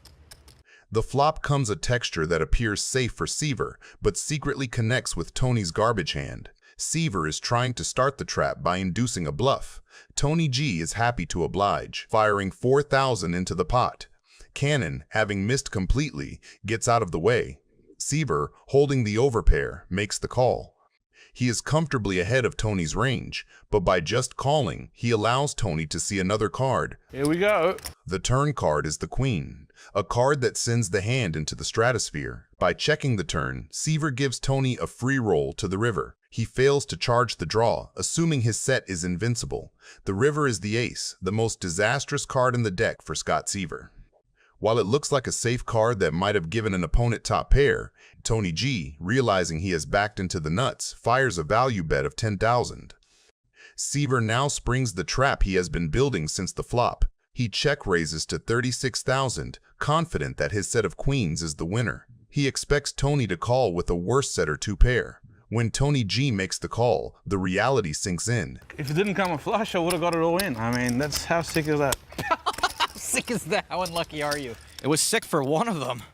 The flop comes a texture that appears safe for Seiver, but secretly connects with Tony's garbage hand. Seiver is trying to start the trap by inducing a bluff. Tony G is happy to oblige, firing 4,000 into the pot. Cannon, having missed completely, gets out of the way. Seiver, holding the overpair, makes the call. He is comfortably ahead of Tony's range, but by just calling, he allows Tony to see another card. Here we go. The turn card is the queen, a card that sends the hand into the stratosphere. By checking the turn, Seiver gives Tony a free roll to the river. He fails to charge the draw, assuming his set is invincible. The river is the ace, the most disastrous card in the deck for Scott Seiver. While it looks like a safe card that might have given an opponent top pair, Tony G, realizing he has backed into the nuts, fires a value bet of 10,000. Seiver now springs the trap he has been building since the flop. He check raises to 36,000, confident that his set of queens is the winner. He expects Tony to call with a worse set or 2 pair. When Tony G makes the call, the reality sinks in. If it didn't come a flush, I would have got it all in. I mean, that's how sick is that? How sick is that? How unlucky are you? It was sick for one of them.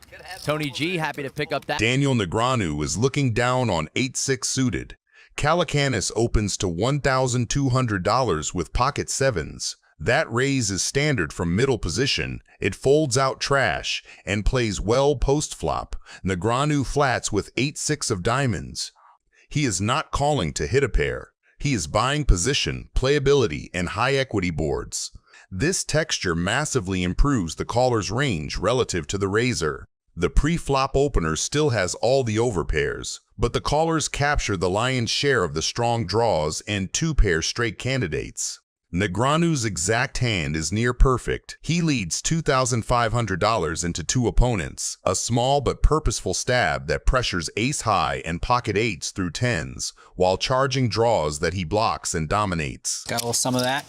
Tony G happy to pick up that. Daniel Negreanu is looking down on 8-6 suited. Calacanis opens to $1,200 with pocket 7s. That raise is standard from middle position. It folds out trash and plays well post-flop. Negreanu flats with 8-6 of diamonds. He is not calling to hit a pair. He is buying position, playability, and high equity boards. This texture massively improves the caller's range relative to the raiser. The pre-flop opener still has all the overpairs, but the callers capture the lion's share of the strong draws and 2-pair straight candidates. Negreanu's exact hand is near perfect. He leads $2,500 into 2 opponents, a small but purposeful stab that pressures ace-high and pocket 8s through 10s, while charging draws that he blocks and dominates. Got a little some of that.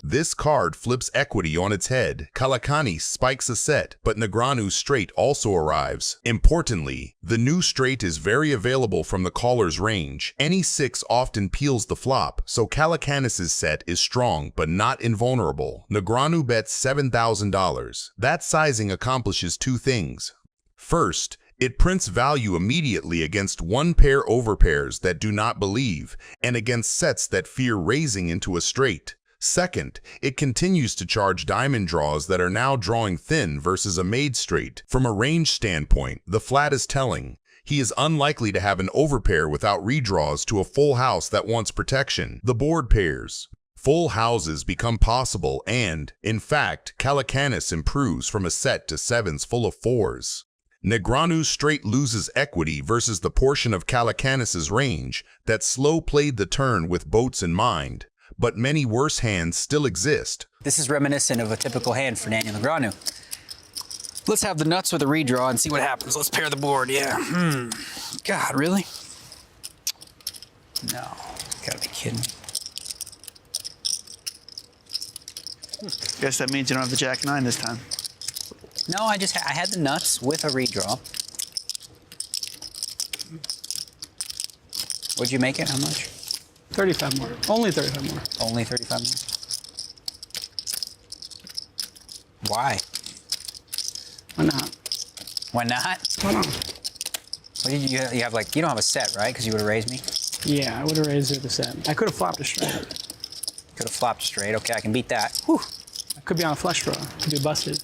This card flips equity on its head. Kalakani spikes a set, but Negreanu's straight also arrives. Importantly, the new straight is very available from the caller's range. Any 6 often peels the flop, so Kalakanis' set is strong but not invulnerable. Negreanu bets $7,000. That sizing accomplishes 2 things. First, it prints value immediately against 1-pair overpairs that do not believe, and against sets that fear raising into a straight. Second, it continues to charge diamond draws that are now drawing thin versus a made straight. From a range standpoint, the flat is telling. He is unlikely to have an overpair without redraws to a full house that wants protection. The board pairs. Full houses become possible and, in fact, Kalakanis improves from a set to 7s full of 4s. Negreanu's straight loses equity versus the portion of Kalakanis' range that slow played the turn with boats in mind. But many worse hands still exist. This is reminiscent of a typical hand for Daniel Negreanu. Let's have the nuts with a redraw and see what happens. Let's pair the board, yeah. God, really? No, gotta be kidding me. Guess that means you don't have the Jack-9 this time. No, I had the nuts with a redraw. What'd you make it? How much? 35 more. Only 35 more. Only 35 more. Why? Why not? Why not? Why not? What did you have like, you don't have a set, right? Because you would have raised me? Yeah, I would have raised her the set. I could have flopped a straight. Could have flopped straight. Okay, I can beat that. Whew. Could be on a flush draw. Could be busted.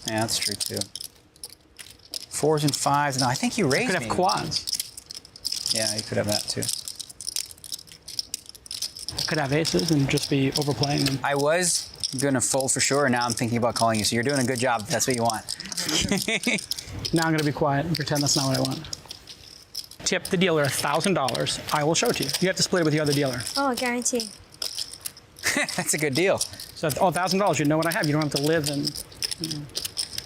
Yeah, that's true too. 4s and 5s. No, I think you raised Could have quads. Yeah, you could have that too. Could have aces and just be overplaying them. I was gonna fold for sure, and now I'm thinking about calling you. So you're doing a good job if that's what you want. Now I'm gonna be quiet and pretend that's not what I want. Tip the dealer $1,000. I will show it to you. You have to split it with the other dealer. Oh, I guarantee. That's a good deal. So $1,000, you know what I have. You don't have to live and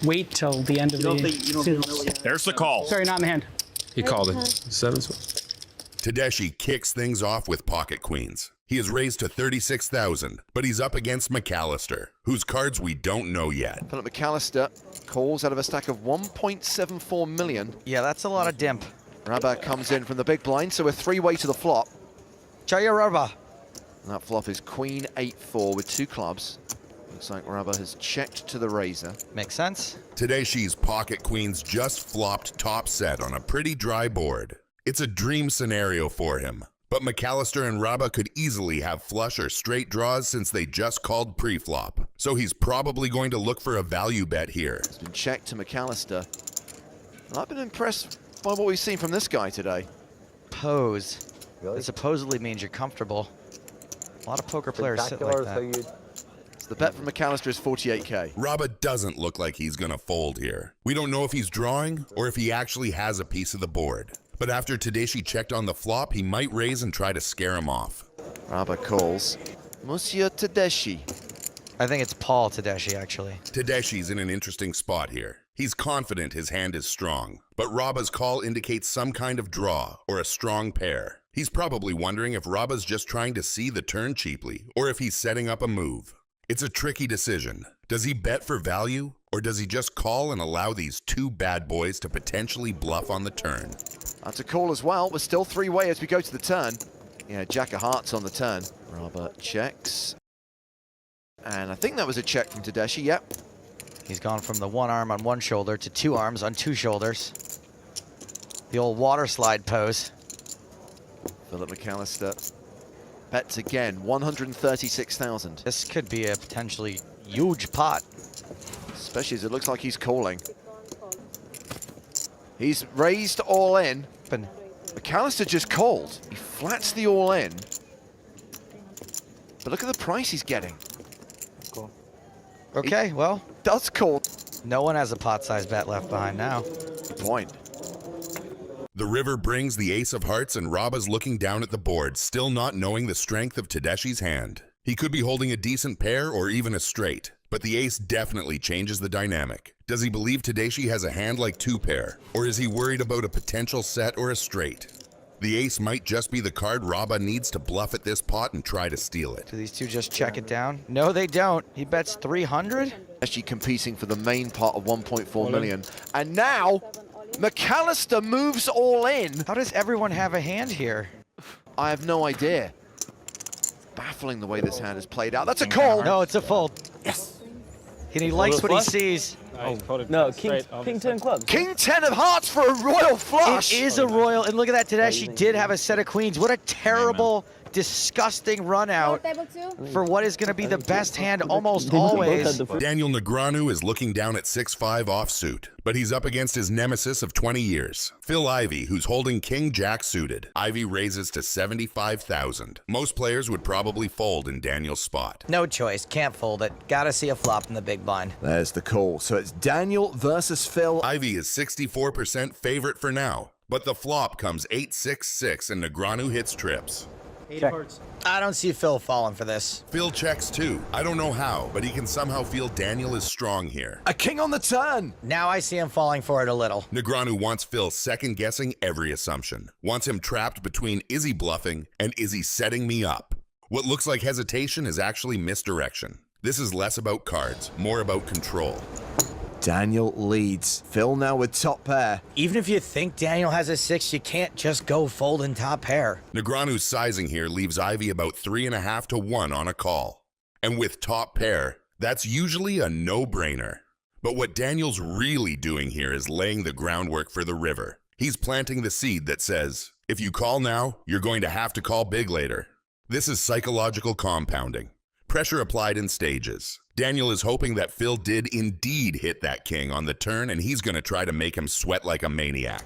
wait till the end of the. There's the call. Sorry, not in the hand. He called it. Tadeshi kicks things off with pocket queens. He is raised to 36,000, but he's up against McAllister, whose cards we don't know yet. Philip McAllister calls out of a stack of 1.74 million. Yeah, that's a lot of dimp. Rabba comes in from the big blind, so a three-way to the flop. Jaya Rabba. And that flop is queen 8-4 with 2 clubs. Looks like Rabba has checked to the razor. Makes sense. Tadeshi's pocket queens just flopped top set on a pretty dry board. It's a dream scenario for him. But McAllister and Rabba could easily have flush or straight draws since they just called pre-flop. So he's probably going to look for a value bet here. It's been checked to McAllister. And I've been impressed by what we've seen from this guy today. Pose. Really? It supposedly means you're comfortable. A lot of poker players sit like that. So the bet from McAllister is 48K. Rabba doesn't look like he's gonna fold here. We don't know if he's drawing or if he actually has a piece of the board. But after Tadeshi checked on the flop, he might raise and try to scare him off. Rabba calls. Monsieur Tadeshi. I think it's Paul Tadeshi, actually. Tadeshi's in an interesting spot here. He's confident his hand is strong, but Rabba's call indicates some kind of draw or a strong pair. He's probably wondering if Rabba's just trying to see the turn cheaply or if he's setting up a move. It's a tricky decision. Does he bet for value or does he just call and allow these two bad boys to potentially bluff on the turn? That's a call as well. We're still three-way as we go to the turn. Yeah, Jack of Hearts on the turn. Rabba checks. And I think that was a check from Tadeshi, yep. He's gone from the one arm on one shoulder to 2 arms on 2 shoulders. The old water slide pose. Philip McAllister bets again, 136,000. This could be a potentially huge pot. Especially as it looks like he's calling. He's raised all in. McAllister just called. He flats the all in. But look at the price he's getting. Cool. Okay, well. Does call. No one has a pot-sized bet left behind now. Good point. The river brings the ace of hearts and Rabba's looking down at the board, still not knowing the strength of Tadeshi's hand. He could be holding a decent pair or even a straight, but the ace definitely changes the dynamic. Does he believe Tadeshi has a hand like 2-pair, or is he worried about a potential set or a straight? The ace might just be the card Rabba needs to bluff at this pot and try to steal it. Do these two just check it down? No, they don't. He bets 300. Actually competing for the main pot of 1.4 million. And now, McAllister moves all in. How does everyone have a hand here? I have no idea. Baffling the way this hand is played out. That's a call. No, it's a fold. Yes. And he likes what he sees. No, King 10 clubs. King 10 of hearts for a royal flush. It is a royal, and look at that, Tadeshi did have a set of queens. What a terrible, disgusting run out for what is going to be the best hand almost always. Daniel Negreanu is looking down at 6-5 offsuit, but he's up against his nemesis of 20 years, Phil Ivey, who's holding King Jack suited. Ivey raises to 75,000. Most players would probably fold in Daniel's spot. No choice, can't fold it. Gotta see a flop in the big blind. There's the call. So it's Daniel versus Phil. Ivey is 64% favorite for now, but the flop comes 8-6-6 and Negreanu hits trips. I don't see Phil falling for this. Phil checks too. I don't know how, but he can somehow feel Daniel is strong here. A king on the turn. Now I see him falling for it a little. Negreanu wants Phil second-guessing every assumption. Wants him trapped between is he bluffing and is he setting me up? What looks like hesitation is actually misdirection. This is less about cards, more about control. Daniel leads. Phil now with top pair. Even if you think Daniel has a 6, you can't just go fold in top pair. Negreanu's sizing here leaves Ivey about 3.5 to 1 on a call. And with top pair, that's usually a no-brainer. But what Daniel's really doing here is laying the groundwork for the river. He's planting the seed that says, if you call now, you're going to have to call big later. This is psychological compounding. pressure applied in stages. Daniel is hoping that Phil did indeed hit that king on the turn, and he's going to try to make him sweat like a maniac.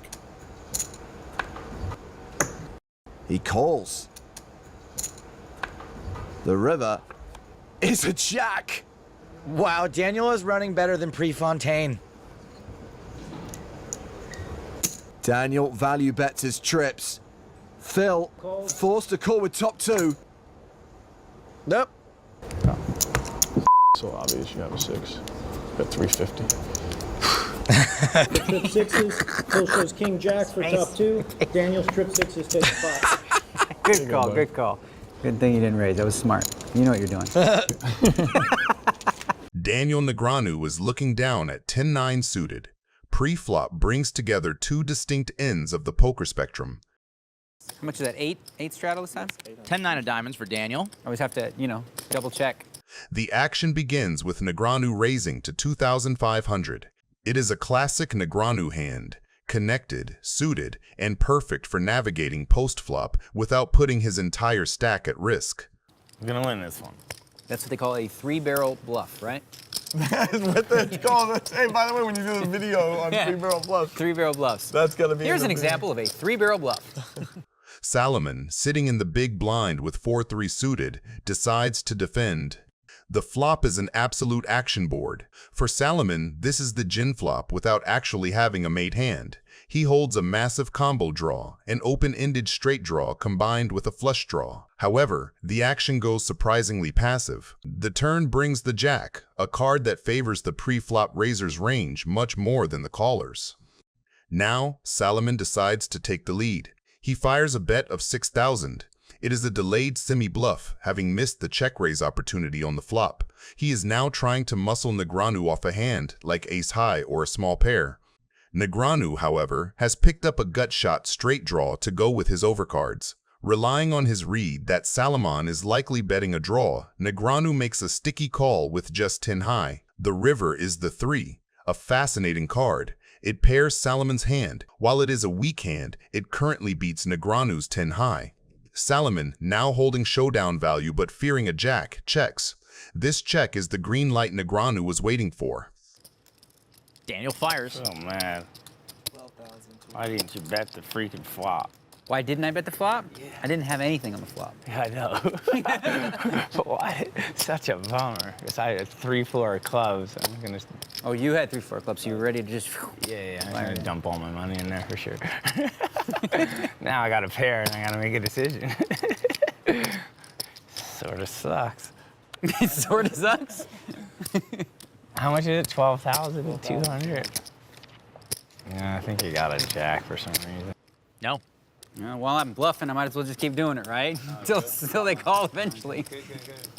He calls. The river is a jack. Wow, Daniel is running better than Prefontaine. Daniel value bets his trips. Phil forced to call with top 2. Nope. So obvious you have a 6. Got 350. Trip sixes. Phil shows king jack for top 2. Daniel's trip sixes take 5. Good call, good call. Good thing you didn't raise. That was smart. You know what you're doing. Daniel Negreanu was looking down at 10-9 suited. Pre-flop brings together 2 distinct ends of the poker spectrum. How much is that? 8 straddle this time? 10-9 of diamonds for Daniel. Always have to, you know, double check. The action begins with Negreanu raising to 2,500. It is a classic Negreanu hand, connected, suited, and perfect for navigating post-flop without putting his entire stack at risk. I'm gonna win this one. That's what they call a 3-barrel bluff, right? That's what that's called. Hey, by the way, when you do the video on 3-barrel bluffs. 3-barrel bluffs. That's gonna be. Here's an example of a 3-barrel bluff. Salomon, sitting in the big blind with 4-3 suited, decides to defend. The flop is an absolute action board. For Salomon, this is the gin flop without actually having a mate hand. He holds a massive combo draw, an open-ended straight draw combined with a flush draw. However, the action goes surprisingly passive. The turn brings the jack, a card that favors the pre-flop raiser's range much more than the caller's. Now, Salomon decides to take the lead. He fires a bet of 6,000. It is a delayed semi-bluff, having missed the check-raise opportunity on the flop. He is now trying to muscle Negreanu off a hand, like ace-high or a small pair. Negreanu, however, has picked up a gut-shot straight draw to go with his overcards. Relying on his read that Salomon is likely betting a draw, Negreanu makes a sticky call with just 10 high. The river is the 3, a fascinating card. It pairs Salomon's hand. While it is a weak hand, it currently beats Negreanu's 10 high. Salomon, now holding showdown value but fearing a jack, checks. This check is the green light Negreanu was waiting for. Daniel fires. Oh, man. Why didn't you bet the freaking flop? Why didn't I bet the flop? Yeah. I didn't have anything on the flop. Yeah, I know. But why? Such a bummer. Because I had 3-4 clubs. I'm gonna. Oh, you had 3-4 clubs, so you were ready to just. Yeah, I'm gonna dump all my money in there for sure. Now I got a pair and I gotta make a decision. Sort of sucks. It sort of sucks. How much is it? 12,200. Yeah, I think you got a jack for some reason. No. While I'm bluffing, I might as well just keep doing it, right? Until they call eventually.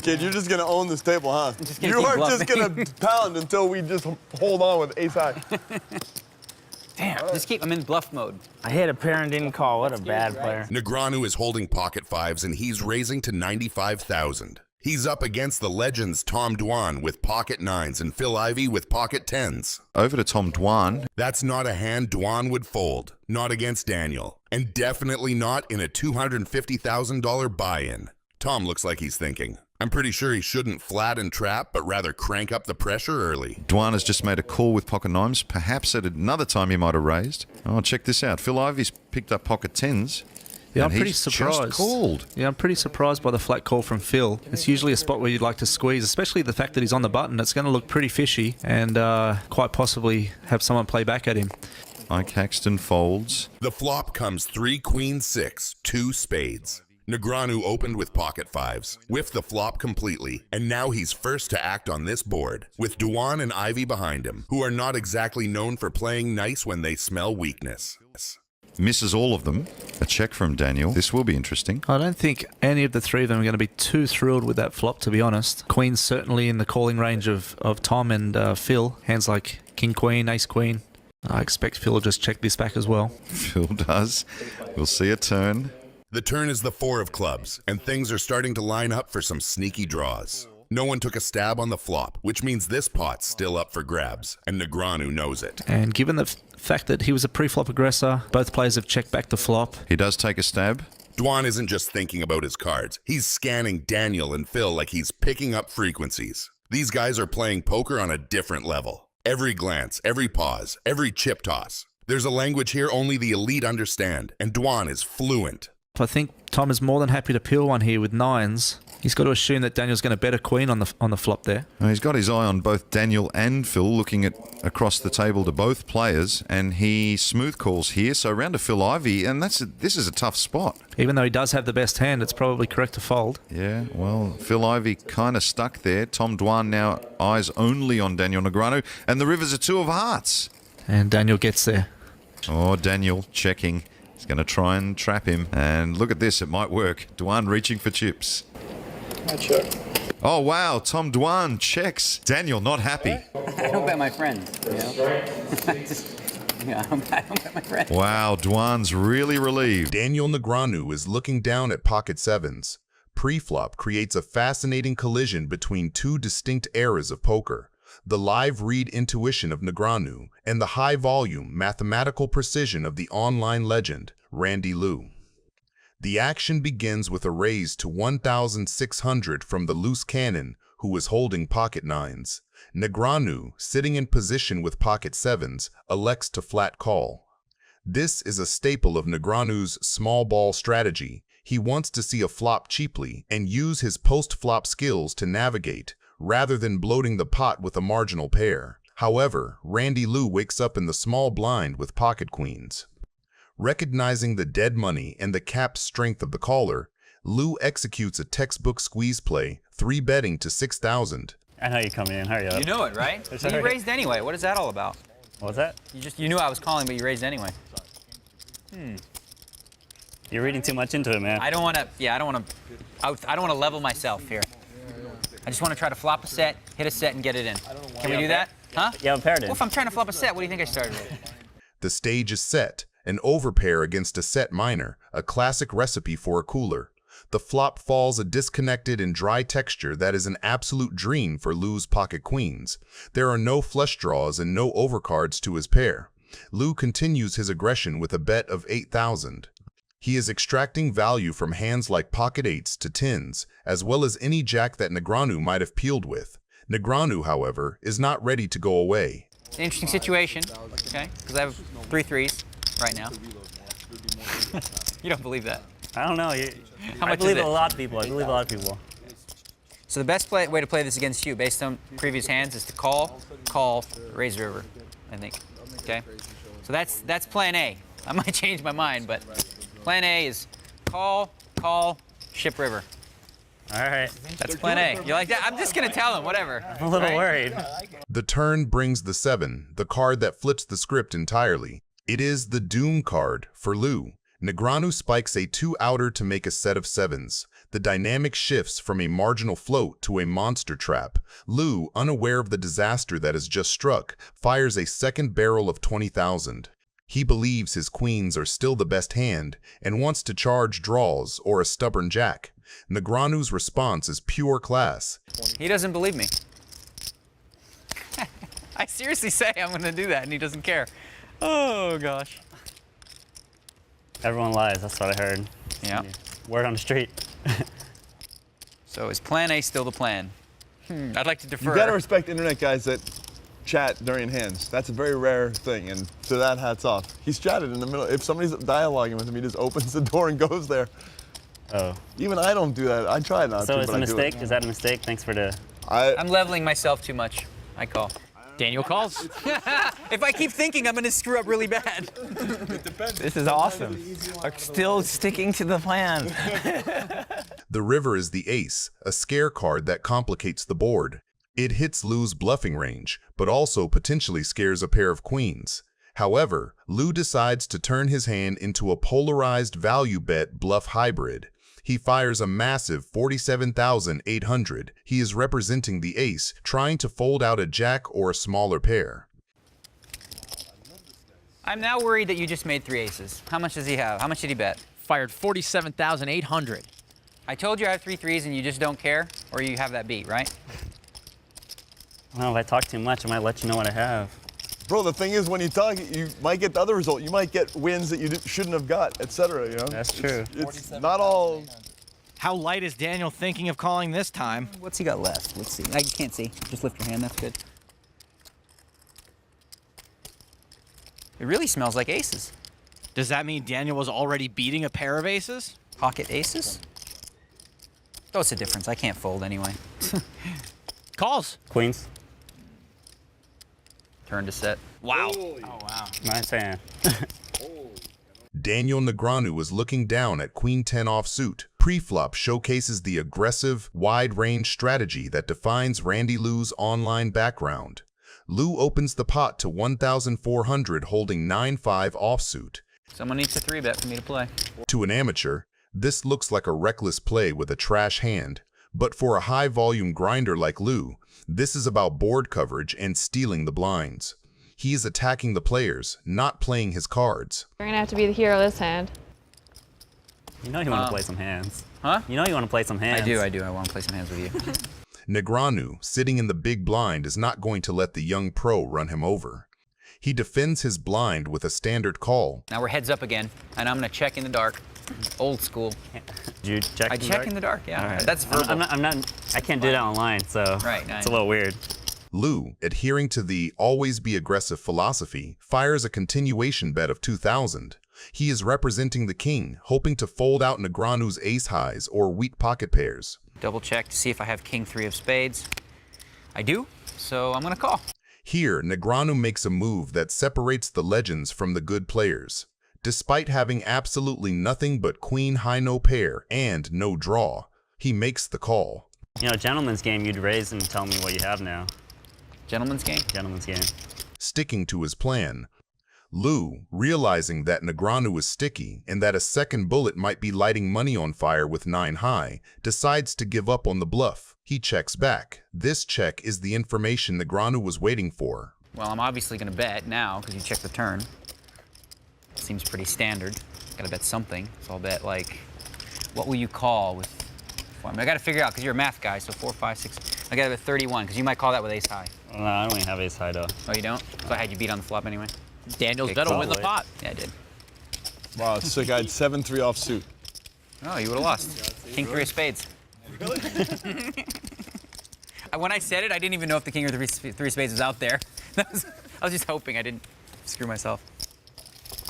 Kid, you're just gonna own this table, huh? You are just gonna pound until we just hold on with ace high. Damn, just keep, I'm in bluff mode. I hit a pair and didn't call. What a bad player. Negreanu is holding pocket 5s and he's raising to 95,000. He's up against the legends Tom Dwan with pocket 9s and Phil Ivey with pocket 10s. Over to Tom Dwan. That's not a hand Dwan would fold. Not against Daniel. And definitely not in a $250,000 buy-in. Tom looks like he's thinking, I'm pretty sure he shouldn't flat and trap, but rather crank up the pressure early. Dwan has just made a call with pocket 9s. Perhaps at another time he might have raised. Oh, check this out. Phil Ivey's picked up pocket 10s. Yeah, I'm pretty surprised. Just called. Yeah, I'm pretty surprised by the flat call from Phil. It's usually a spot where you'd like to squeeze, especially the fact that he's on the button. It's going to look pretty fishy and quite possibly have someone play back at him. Ike Haxton folds. The flop comes 3 queen 6, 2 spades. Negreanu opened with pocket 5s, whiffed the flop completely, and now he's first to act on this board, with Dwan and Ivey behind him, who are not exactly known for playing nice when they smell weakness. Misses all of them. A check from Daniel. This will be interesting. I don't think any of the three of them are going to be too thrilled with that flop, to be honest. Queen's certainly in the calling range of Tom and Phil. Hands like King Queen, Ace Queen. I expect Phil will just check this back as well. Phil does. We'll see a turn. The turn is the 4 of clubs, and things are starting to line up for some sneaky draws. No one took a stab on the flop, which means this pot's still up for grabs, and Negreanu knows it. And given the fact that he was a pre-flop aggressor, both players have checked back the flop. He does take a stab. Dwan isn't just thinking about his cards. He's scanning Daniel and Phil like he's picking up frequencies. These guys are playing poker on a different level. Every glance, every pause, every chip toss. There's a language here only the elite understand, and Dwan is fluent. I think Tom is more than happy to peel one here with nines. He's got to assume that Daniel's going to bet a queen on the flop there. Well, he's got his eye on both Daniel and Phil, looking across the table to both players, and he smooth calls here. So round to Phil Ivey, and this is a tough spot. Even though he does have the best hand, it's probably correct to fold. Yeah, well, Phil Ivey kind of stuck there. Tom Dwan now eyes only on Daniel Negreanu, and the river's a two of hearts. And Daniel gets there. Oh, Daniel checking. He's going to try and trap him. And look at this, it might work. Dwan reaching for chips. I check. Oh, wow, Tom Dwan checks. Daniel not happy. I don't bet my friends, you know? I don't bet my friends. Wow, Dwan's really relieved. Daniel Negreanu is looking down at pocket sevens. Pre-flop creates a fascinating collision between two distinct eras of poker. The live read intuition of Negreanu and the high-volume mathematical precision of the online legend, Randy Liu. The action begins with a raise to 1,600 from the loose cannon, who is holding pocket nines. Negreanu, sitting in position with pocket sevens, elects to flat call. This is a staple of Negreanu's small ball strategy. He wants to see a flop cheaply and use his post-flop skills to navigate, rather than bloating the pot with a marginal pair. However, Randy Liu wakes up in the small blind with pocket queens. Recognizing the dead money and the capped strength of the caller, Liu executes a textbook squeeze play, 3-betting to 6,000. I know you coming in. Hurry up. You know it, right? You raised anyway. What is that all about? What was that? You knew I was calling, but you raised anyway. You're reading too much into it, man. I don't want to. Yeah, I don't want to level myself here. I just want to try to flop a set, hit a set, and get it in. Can we do that? Huh? You have a pair in. Well, if I'm trying to flop a set, what do you think I started with? The stage is set, an overpair against a set minor, a classic recipe for a cooler. The flop falls a disconnected and dry texture that is an absolute dream for Liu's pocket queens. There are no flush draws and no overcards to his pair. Liu continues his aggression with a bet of 8,000. He is extracting value from hands like pocket eights to tens, as well as any jack that Negreanu might have peeled with. Negreanu, however, is not ready to go away. It's an interesting situation, okay? Because I have 3 threes right now. You don't believe that? I don't know. How much I believe is it? a lot of people. I believe a lot of people. So the best way to play this against you, based on previous hands, is to call, raise river, I think. Okay? So that's plan A. I might change my mind, but plan A is call, ship river. All right. That's plan A. You like that? I'm just going to tell him, whatever. I'm a little worried. The turn brings the 7, the card that flips the script entirely. It is the Doom card for Liu. Negreanu spikes a 2-outer to make a set of 7s. The dynamic shifts from a marginal float to a monster trap. Liu, unaware of the disaster that has just struck, fires a second barrel of 20,000. He believes his queens are still the best hand and wants to charge draws or a stubborn jack. Negreanu's response is pure class. He doesn't believe me. I seriously say I'm going to do that, and he doesn't care. Oh, gosh. Everyone lies. That's what I heard. Yeah. Word on the street. So is plan A still the plan? I'd like to defer. You gotta respect internet guys that chat during hands. That's a very rare thing, and to that, hats off. He's chatted in the middle. If somebody's dialoguing with him, he just opens the door and goes there. Oh. Even I don't do that. I try not to. So it's but a I do mistake? it. Is that a mistake? Thanks for the... I'm leveling myself too much. I call. Daniel calls. If I keep thinking, I'm going to screw up really bad. This is awesome. I'm still sticking to the plan. The river is the ace, a scare card that complicates the board. It hits Liu's bluffing range, but also potentially scares a pair of queens. However, Liu decides to turn his hand into a polarized value bet bluff hybrid. He fires a massive 47,800. He is representing the ace, trying to fold out a jack or a smaller pair. I'm now worried that you just made 3 aces. How much does he have? How much did he bet? Fired 47,800. I told you I have 3 threes and you just don't care, or you have that beat, right? Well, if I talk too much, I might let you know what I have. Bro, the thing is, when you talk, you might get the other result. You might get wins that you shouldn't have got, etc. You know? That's true. It's not all. How light is Daniel thinking of calling this time? What's he got left? Let's see. I can't see. Just lift your hand. That's good. It really smells like aces. Does that mean Daniel was already beating a pair of aces? Pocket aces? Oh, it's a difference. I can't fold anyway. Calls. Queens. Turn to set. Wow. Oh, wow. Nice hand. Daniel Negreanu is looking down at Queen 10 offsuit. Pre-flop showcases the aggressive, wide-range strategy that defines Randy Lu's online background. Lu opens the pot to 1,400 holding 9-5 offsuit. Someone needs a 3-bet for me to play. To an amateur, this looks like a reckless play with a trash hand. But for a high-volume grinder like Lu, this is about board coverage and stealing the blinds. He is attacking the players, not playing his cards. You're gonna have to be the hero of this hand. You know you want to play some hands. Huh? You know you want to play some hands. I do. I want to play some hands with you. Negreanu, sitting in the big blind, is not going to let the young pro run him over. He defends his blind with a standard call. Now we're heads up again, and I'm going to check in the dark. Old school. Did you check I in the check dark? in the dark, yeah. All right. That's verbal. I can't do that online, so Right, it's a little weird. Lu, adhering to the always be aggressive philosophy, fires a continuation bet of 2,000. He is representing the king, hoping to fold out Negreanu's ace highs or weak pocket pairs. Double check to see if I have king 3 of spades. I do, so I'm going to call. Here, Negreanu makes a move that separates the legends from the good players. Despite having absolutely nothing but queen high no pair and no draw, he makes the call. You know, gentleman's game, you'd raise and tell me what you have now. Gentleman's game? Gentleman's game. Sticking to his plan, Lu, realizing that Negreanu is sticky and that a second bullet might be lighting money on fire with 9 high, decides to give up on the bluff. He checks back. This check is the information Negreanu was waiting for. Well, I'm obviously going to bet now because you checked the turn. Seems pretty standard. Got to bet something, so I'll bet like, what will you call with? I got to figure out because you're a math guy. So 4, 5, 6. I got to bet 31 because you might call that with ace high. No, I don't even have ace high though. Oh, you don't? So I had you beat on the flop anyway. Daniel's bet will win the pot. Yeah, I did. Wow, it's sick. I had 7-3 offsuit. Oh, you would have lost. King 3 of spades. Really? When I said it, I didn't even know if the king or 3 of spades was out there. I was just hoping I didn't screw myself.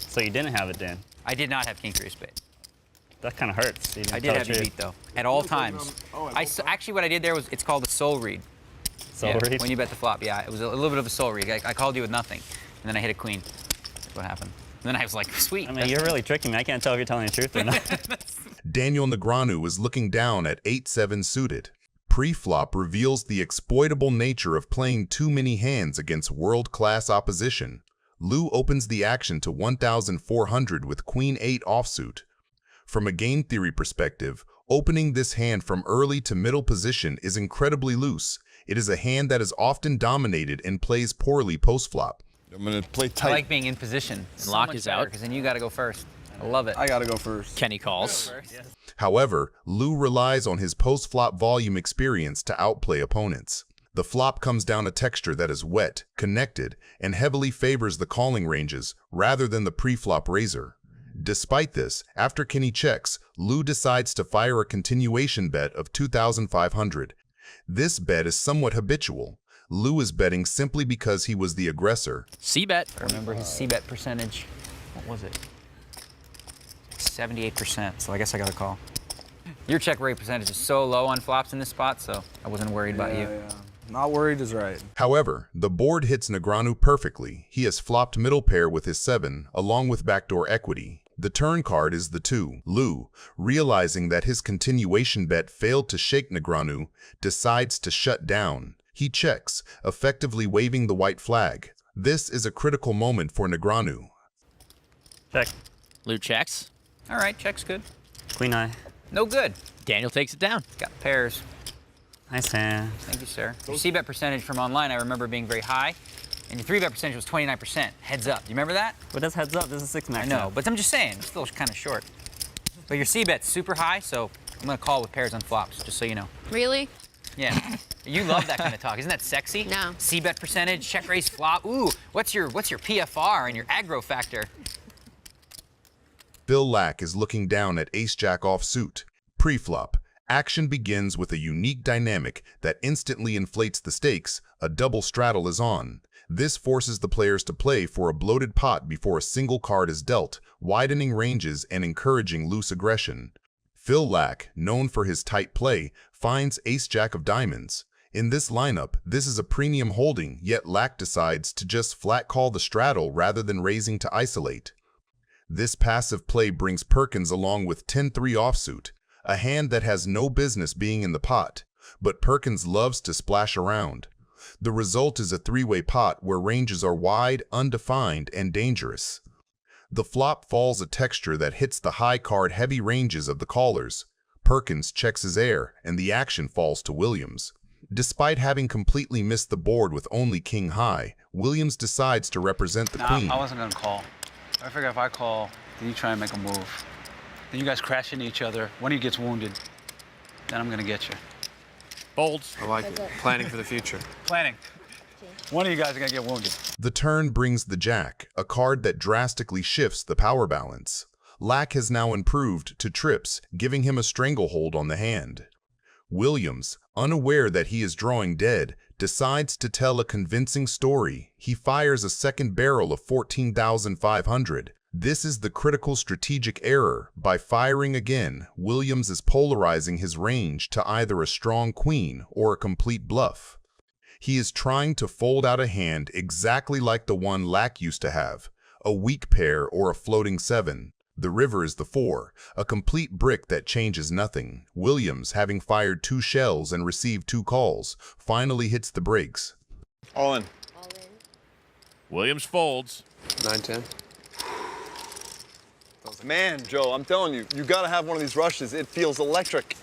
So you didn't have it, Dan? I did not have king 3 of spades. That kind of hurts. I did have you beat though, at all times. Actually, what I did there was, it's called a soul read. Soul read? When you bet the flop, yeah. It was a little bit of a soul read. I called you with nothing, and then I hit a queen. That's what happened. And then I was like, sweet. I mean, you're really tricking me. I can't tell if you're telling the truth or not. Daniel Negreanu is looking down at 8-7 suited. Pre-flop reveals the exploitable nature of playing too many hands against world-class opposition. Lu opens the action to 1,400 with Queen 8 offsuit. From a game theory perspective, opening this hand from early to middle position is incredibly loose. It is a hand that is often dominated and plays poorly post-flop. I'm going to play tight. I like being in position. And Laak is out. Because then you got to go first. I love it. I got to go first. Kenny calls. However, Lu relies on his post-flop volume experience to outplay opponents. The flop comes down a texture that is wet, connected, and heavily favors the calling ranges rather than the pre-flop raiser. Despite this, after Kenny checks, Lu decides to fire a continuation bet of 2,500. This bet is somewhat habitual. Lu is betting simply because he was the aggressor. C-bet. I remember his C-bet percentage. What was it? 78%, so I guess I got to call. Your check rate percentage is so low on flops in this spot, so I wasn't worried about you. Yeah. Not worried is right. However, the board hits Negreanu perfectly. He has flopped middle pair with his 7, along with backdoor equity. The turn card is the 2. Lu, realizing that his continuation bet failed to shake Negreanu, decides to shut down. He checks, effectively waving the white flag. This is a critical moment for Negreanu. Check. Lu checks. All right, check's good. Queen high. No good. Daniel takes it down. Got pairs. Nice hand. Thank you, sir. Your C-bet percentage from online, I remember being very high. And your 3-bet percentage was 29%. Heads up. Do you remember that? What does heads up? This is 6 max. I know, but I'm just saying, it's still kind of short. But your C-bet's super high, so I'm going to call with pairs on flops, just so you know. Really? Yeah. You love that kind of talk. Isn't that sexy? No. C-bet percentage, check raise flop. Ooh, what's your PFR and your aggro factor? Phil Laak is looking down at ace-jack offsuit. Pre-flop, action begins with a unique dynamic that instantly inflates the stakes. A double straddle is on. This forces the players to play for a bloated pot before a single card is dealt, widening ranges and encouraging loose aggression. Phil Laak, known for his tight play, finds ace-jack of diamonds. In this lineup, this is a premium holding, yet Laak decides to just flat call the straddle rather than raising to isolate. This passive play brings Perkins along with 10-3 offsuit, a hand that has no business being in the pot, but Perkins loves to splash around. The result is a three-way pot where ranges are wide, undefined, and dangerous. The flop falls a texture that hits the high card heavy ranges of the callers. Perkins checks his air, and the action falls to Williams. Despite having completely missed the board with only king high, Williams decides to represent the queen. I wasn't going to call. I figure if I call, then you try and make a move. Then you guys crash into each other. One of you gets wounded. Then I'm going to get you. Folds. I like it. Planning for the future. Planning. One of you guys are going to get wounded. The turn brings the jack, a card that drastically shifts the power balance. Laak has now improved to trips, giving him a stranglehold on the hand. Williams, unaware that he is drawing dead, decides to tell a convincing story. He fires a second barrel of 14,500. This is the critical strategic error. By firing again, Williams is polarizing his range to either a strong queen or a complete bluff. He is trying to fold out a hand exactly like the one Laak used to have, a weak pair or a floating 7. The river is the 4, a complete brick that changes nothing. Williams, having fired 2 shells and received 2 calls, finally hits the brakes. All in. Williams folds. 9-10. Man, Joe, I'm telling you, you got to have one of these rushes. It feels electric.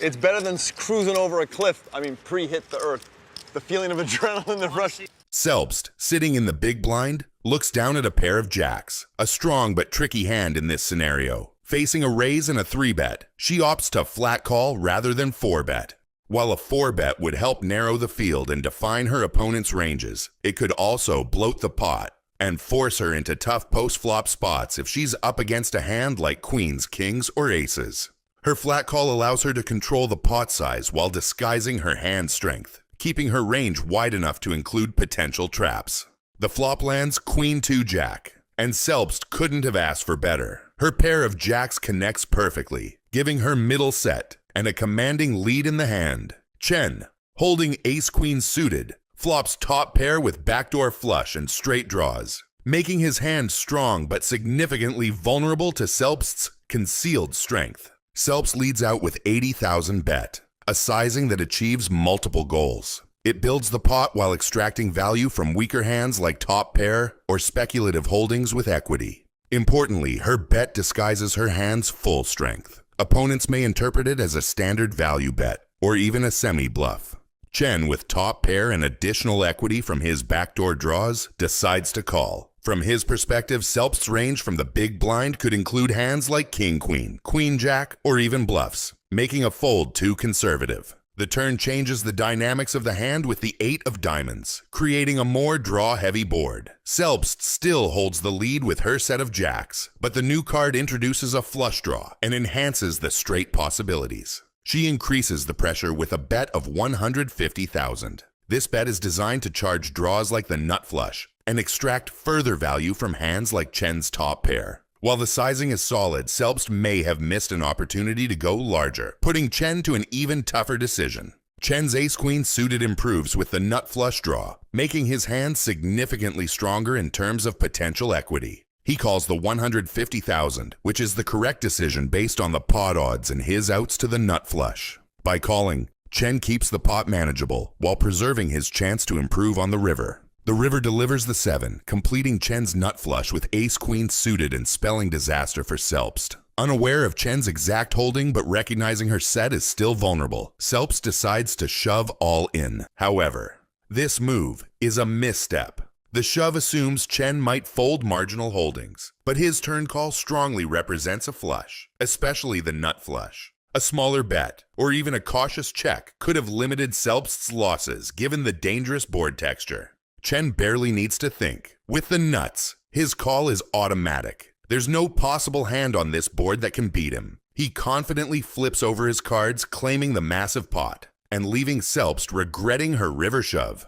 It's better than cruising over a cliff. I mean, pre-hit the earth. The feeling of adrenaline, the rush. Selbst, sitting in the big blind, looks down at a pair of jacks, a strong but tricky hand in this scenario. Facing a raise and a 3-bet, she opts to flat call rather than 4-bet. While a 4-bet would help narrow the field and define her opponent's ranges, it could also bloat the pot and force her into tough post-flop spots if she's up against a hand like queens, kings, or aces. Her flat call allows her to control the pot size while disguising her hand strength, keeping her range wide enough to include potential traps. The flop lands Queen 2 Jack, and Selbst couldn't have asked for better. Her pair of jacks connects perfectly, giving her middle set and a commanding lead in the hand. Chen, holding Ace Queen suited, flops top pair with backdoor flush and straight draws, making his hand strong but significantly vulnerable to Selbst's concealed strength. Selbst leads out with 80,000 bet, a sizing that achieves multiple goals. It builds the pot while extracting value from weaker hands like top pair or speculative holdings with equity. Importantly, her bet disguises her hand's full strength. Opponents may interpret it as a standard value bet or even a semi-bluff. Chen, with top pair and additional equity from his backdoor draws, decides to call. From his perspective, Selbst's range from the big blind could include hands like king-queen, queen-jack, or even bluffs, making a fold too conservative. The turn changes the dynamics of the hand with the 8 of diamonds, creating a more draw-heavy board. Selbst still holds the lead with her set of jacks, but the new card introduces a flush draw and enhances the straight possibilities. She increases the pressure with a bet of 150,000. This bet is designed to charge draws like the nut flush and extract further value from hands like Chen's top pair. While the sizing is solid, Selbst may have missed an opportunity to go larger, putting Chen to an even tougher decision. Chen's ace-queen suited improves with the nut flush draw, making his hand significantly stronger in terms of potential equity. He calls the 150,000, which is the correct decision based on the pot odds and his outs to the nut flush. By calling, Chen keeps the pot manageable while preserving his chance to improve on the river. The river delivers the 7, completing Chen's nut flush with ace-queen suited and spelling disaster for Selbst. Unaware of Chen's exact holding but recognizing her set is still vulnerable, Selbst decides to shove all in. However, this move is a misstep. The shove assumes Chen might fold marginal holdings, but his turn call strongly represents a flush, especially the nut flush. A smaller bet, or even a cautious check, could have limited Selbst's losses given the dangerous board texture. Chen barely needs to think. With the nuts, his call is automatic. There's no possible hand on this board that can beat him. He confidently flips over his cards, claiming the massive pot, and leaving Selbst regretting her river shove.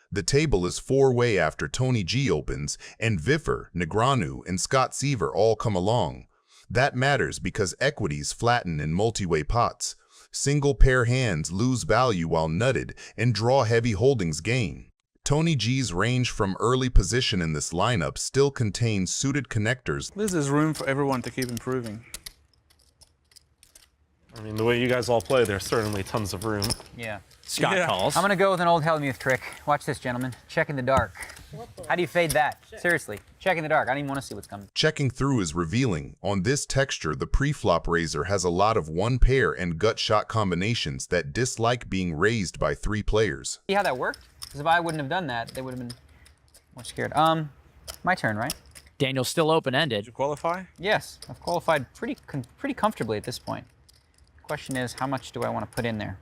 The table is four-way after Tony G opens, and Viffer, Negreanu, and Seiver all come along. That matters because equities flatten in multi-way pots. Single pair hands lose value while nutted, and draw heavy holdings gain. Tony G's range from early position in this lineup still contains suited connectors. There's room for everyone to keep improving. I mean, the way you guys all play, there's certainly tons of room. Yeah. Scott calls. I'm going to go with an old Hellmuth trick. Watch this, gentlemen. Check in the dark. How do you fade that? Seriously. Check in the dark. I don't even want to see what's coming. Checking through is revealing. On this texture, the pre-flop raiser has a lot of one pair and gut shot combinations that dislike being raised by three players. See how that worked? Because if I wouldn't have done that, they would have been more scared. My turn, right? Daniel's still open-ended. Did you qualify? Yes. I've qualified pretty comfortably at this point. Question is, how much do I want to put in there?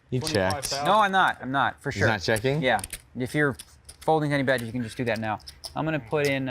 You checked. No, I'm not. I'm not, for sure. You're not checking? Yeah. If you're folding any bet, you can just do that now. I'm going to put in...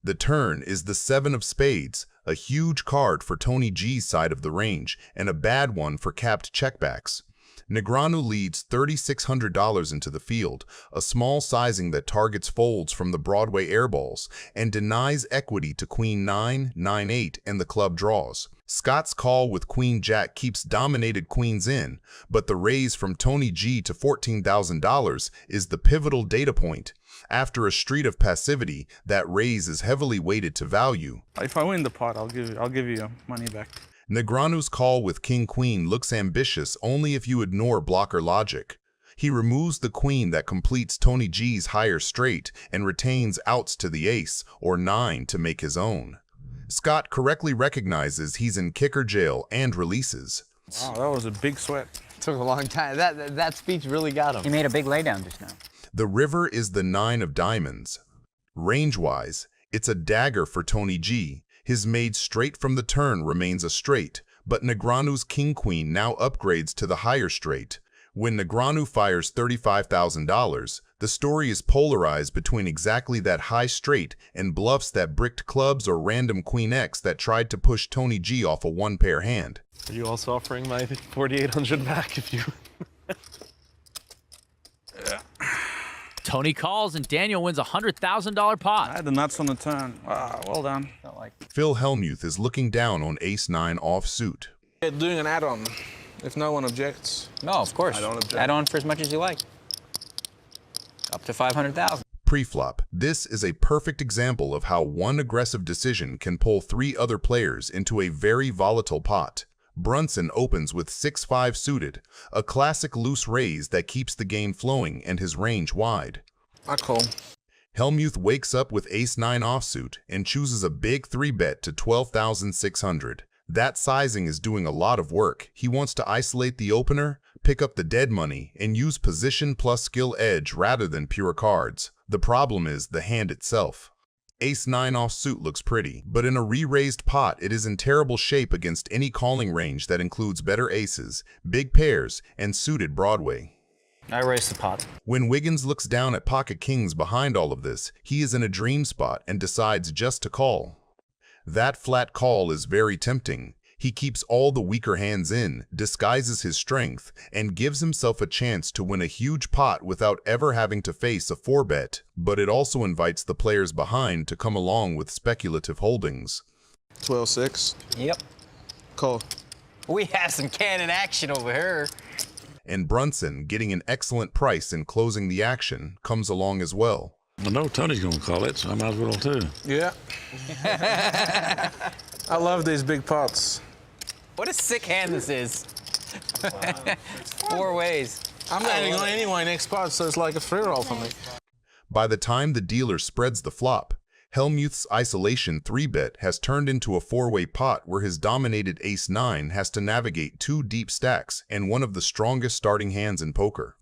The turn is the 7 of spades, a huge card for Tony G's side of the range, and a bad one for capped checkbacks. Negreanu leads $3,600 into the field, a small sizing that targets folds from the Broadway airballs, and denies equity to Queen 9, 9-8, and the club draws. Scott's call with Queen Jack keeps dominated queens in, but the raise from Tony G to $14,000 is the pivotal data point. After a street of passivity, that raise is heavily weighted to value. If I win the pot, I'll give you your money back. Negreanu's call with King-Queen looks ambitious only if you ignore blocker logic. He removes the queen that completes Tony G's higher straight and retains outs to the ace or 9 to make his own. Scott correctly recognizes he's in kicker jail and releases. Wow, that was a big sweat. Took a long time. That speech really got him. He made a big laydown just now. The river is the 9 of diamonds. Range-wise, it's a dagger for Tony G. His made straight from the turn remains a straight, but Negreanu's king-queen now upgrades to the higher straight. When Negreanu fires $35,000, the story is polarized between exactly that high straight and bluffs that bricked clubs or random Queen X that tried to push Tony G off a one-pair hand. Are you also offering my $4,800 back if you... Tony calls and Daniel wins a $100,000 pot. I had the nuts on the turn. Wow, well done. Phil Hellmuth is looking down on ace-9 offsuit. Yeah, doing an add-on, if no one objects. No, of course. I don't object. Add on for as much as you like. Up to 500,000. Pre-flop. This is a perfect example of how one aggressive decision can pull three other players into a very volatile pot. Brunson opens with 6-5 suited, a classic loose raise that keeps the game flowing and his range wide. I call. Hellmuth wakes up with ace-9 offsuit and chooses a big 3-bet to $12,600. That sizing is doing a lot of work. He wants to isolate the opener, pick up the dead money, and use position plus skill edge rather than pure cards. The problem is the hand itself. Ace-9 offsuit looks pretty, but in a re-raised pot it is in terrible shape against any calling range that includes better aces, big pairs, and suited Broadway. I raised the pot. When Wiggins looks down at pocket kings behind all of this, he is in a dream spot and decides just to call. That flat call is very tempting. He keeps all the weaker hands in, disguises his strength, and gives himself a chance to win a huge pot without ever having to face a 4-bet, but it also invites the players behind to come along with speculative holdings. 12-6. Yep. Call. We have some cannon action over here. And Brunson, getting an excellent price in closing the action, comes along as well. I know Tony's gonna call it, so I might as well too. Yeah. I love these big pots. What a sick hand this is. 4 ways. I'm landing on anyway next pot, so it's like a free roll for me. By the time the dealer spreads the flop, Hellmuth's isolation 3-bet has turned into a 4-way pot where his dominated ace-9 has to navigate 2 deep stacks and one of the strongest starting hands in poker.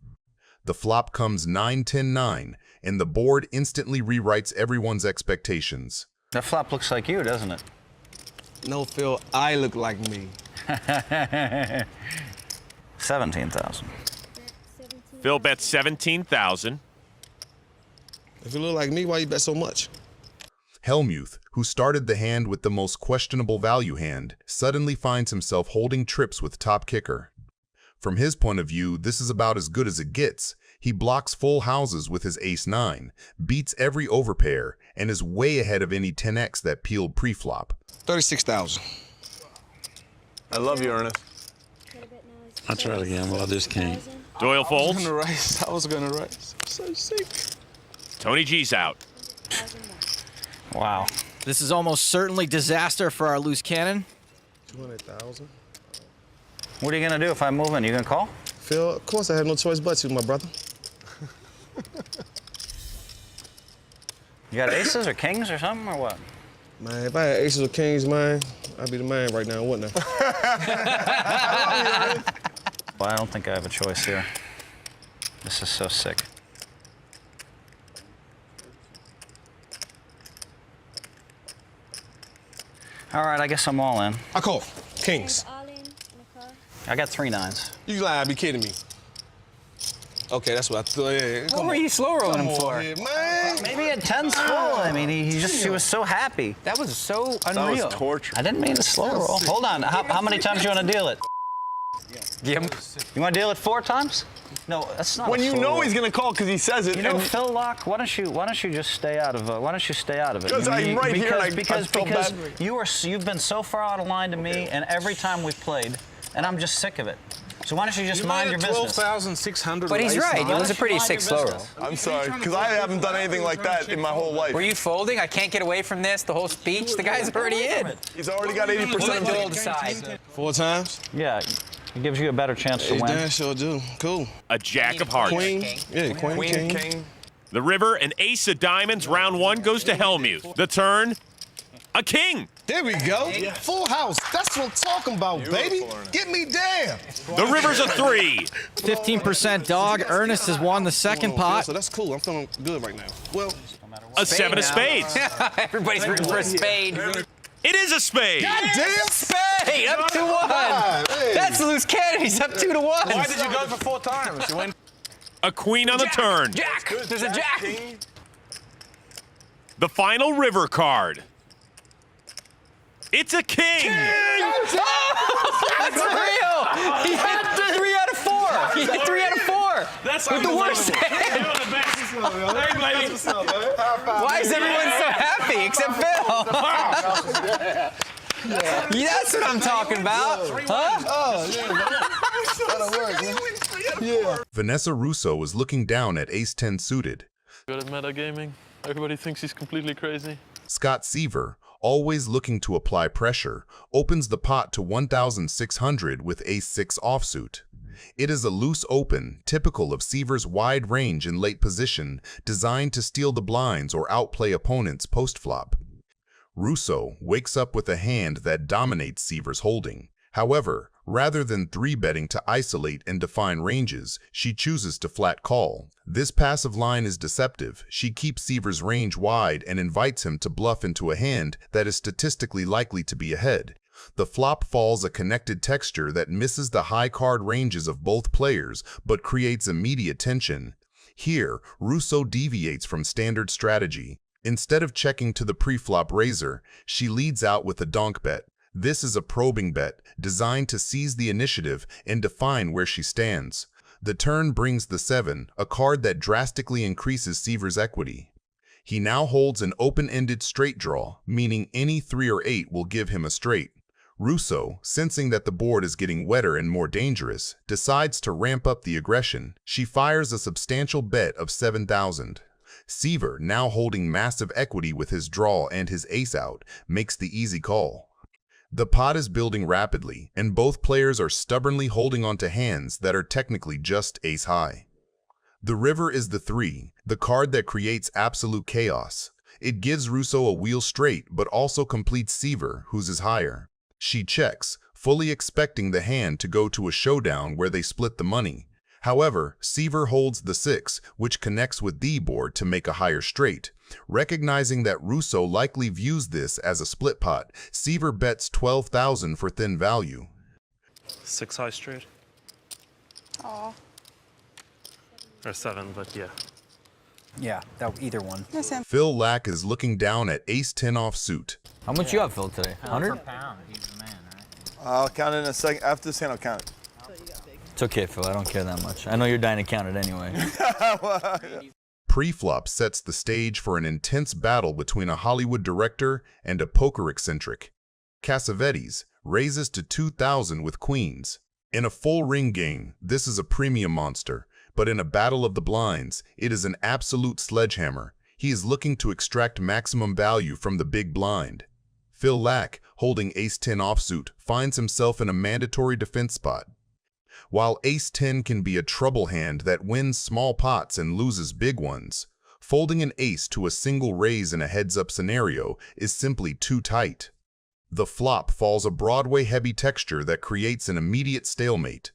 The flop comes 9-10-9, and the board instantly rewrites everyone's expectations. That flop looks like you, doesn't it? No, Phil, I look like me. $17,000. Phil bets 17,000. If you look like me, why you bet so much? Hellmuth, who started the hand with the most questionable value hand, suddenly finds himself holding trips with top kicker. From his point of view, this is about as good as it gets. He blocks full houses with his ace-9, beats every overpair, and is way ahead of any 10x that peeled pre-flop. 36,000. I love you, Ernest. I try to gamble, I just can't. Doyle folds. I was gonna race. I'm so sick. Tony G's out. Wow. This is almost certainly disaster for our loose cannon. 200,000. What are you gonna do if I move in? You gonna call? Phil, of course I have no choice but to, my brother. You got aces or kings or something, or what? Man, if I had aces or kings, man, I'd be the man right now, wouldn't I? Well, I don't think I have a choice here. This is so sick. All right, I guess I'm all in. I call. Kings. I got 3 9s. You gotta be kidding me. Okay, that's what I thought. Yeah, What were you slow rolling him for? Here, man. Maybe at 10 slow. I mean, he was so happy. That was so unreal. That was torture. I didn't mean to slow roll. Hold on. How many times you want to deal it? Yeah. You want to deal it 4 times? No, that's not. When a you slow know roll. he's gonna call because he says it. You know, and Phil Laak, why don't you just stay out of why don't you stay out of it? Because I'm right here and I because feel bad. you've been so far out of line to me, and every time we've played, and I'm just sick of it. So why don't you just mind your business? 12,600. But he's right. It was a pretty sick slow roll. I'm sorry, because I haven't done anything like that in my whole life. Were you folding? I can't get away from this. The whole speech. The guy's already in. He's already got 80% of We'll it. decide. 4 times? Yeah, it gives you a better chance to Hey, win. damn sure do. Cool. A jack of hearts. Queen. Yeah, queen, king. The river, an ace of diamonds. Round 1 goes to Hellmuth. The turn, a king. There we go. Full house. That's what I'm talking about, baby. Get me down. The river's a 3. 15% dog. Ernest has won the second pot. So that's cool. I'm feeling good right now. Well, A 7 of spades. Everybody's rooting for a spade. It is a spade. goddamn Spade up 2-1. That's loose cannon. He's up 2-1. Why did you go for 4 times? You went. A queen on the turn. Jack. There's a jack. The final river card. It's a king. That's real. He hit 3 out of 4. He hit 3 out of 4. That's with the worst hand. Why is everyone so happy except Phil? That's what I'm talking about. Huh? Vanessa Russo is looking down at ace-10 suited. Good at metagaming. Everybody thinks he's completely crazy. Scott Seiver, always looking to apply pressure, opens the pot to 1,600 with ace-6 offsuit. It is a loose open, typical of Seiver's wide range in late position, designed to steal the blinds or outplay opponents post-flop. Russo wakes up with a hand that dominates Seiver's holding. However, rather than 3-betting to isolate and define ranges, she chooses to flat call. This passive line is deceptive. She keeps Seiver's range wide and invites him to bluff into a hand that is statistically likely to be ahead. The flop falls a connected texture that misses the high card ranges of both players, but creates immediate tension. Here, Russo deviates from standard strategy. Instead of checking to the pre-flop raiser, she leads out with a donk bet. This is a probing bet, designed to seize the initiative and define where she stands. The turn brings the 7, a card that drastically increases Seiver's equity. He now holds an open-ended straight draw, meaning any 3 or 8 will give him a straight. Russo, sensing that the board is getting wetter and more dangerous, decides to ramp up the aggression. She fires a substantial bet of 7,000. Seiver, now holding massive equity with his draw and his ace out, makes the easy call. The pot is building rapidly, and both players are stubbornly holding onto hands that are technically just ace high. The river is the 3, the card that creates absolute chaos. It gives Russo a wheel straight, but also completes Seiver, whose is higher. She checks, fully expecting the hand to go to a showdown where they split the money. However, Seiver holds the 6, which connects with the board to make a higher straight. Recognizing that Russo likely views this as a split pot, Seiver bets 12,000 for thin value. 6 high straight. Aw. Or 7, but yeah. Yeah, either one. Phil Laak is looking down at ace-10 offsuit. How much you have, Phil, today? 100? I'll count it in a second. After this hand, I'll count it. It's okay, Phil. I don't care that much. I know you're dying to count it anyway. Pre-flop sets the stage for an intense battle between a Hollywood director and a poker eccentric. Cvetes raises to 2,000 with queens. In a full ring game, this is a premium monster, but in a battle of the blinds, it is an absolute sledgehammer. He is looking to extract maximum value from the big blind. Phil Laak, holding ace-10 offsuit, finds himself in a mandatory defense spot. While ace-10 can be a trouble hand that wins small pots and loses big ones, folding an ace to a single raise in a heads-up scenario is simply too tight. The flop falls a Broadway-heavy texture that creates an immediate stalemate.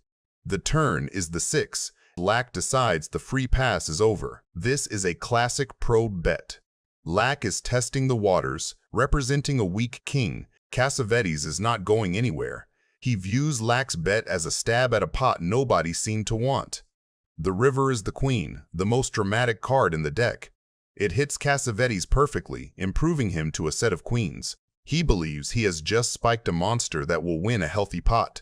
The turn is the 6. Laak decides the free pass is over. This is a classic probe bet. Laak is testing the waters, representing a weak king. Cvetes is not going anywhere. He views Laak's bet as a stab at a pot nobody seemed to want. The river is the queen, the most dramatic card in the deck. It hits Cvetes perfectly, improving him to a set of queens. He believes he has just spiked a monster that will win a healthy pot.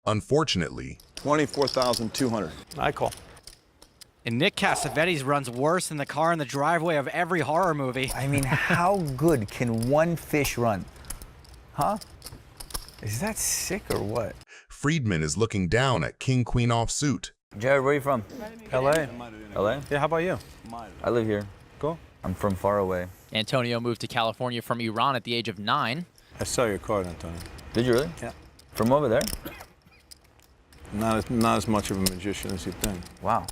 Unfortunately, 24,200. I call. And Nick Cvetes runs worse than the car in the driveway of every horror movie. I mean, how good can one fish run? Huh? Is that sick or what? Freiriedman is looking down at king-queen offsuit. Jared, where are you from? LA. LA? Yeah, how about you? I live here. Cool. I'm from far away. Antonio moved to California from Iran at the age of 9. I saw your card, Antonio. Did you really? Yeah. From over there? Not as much of a magician as you think. Wow.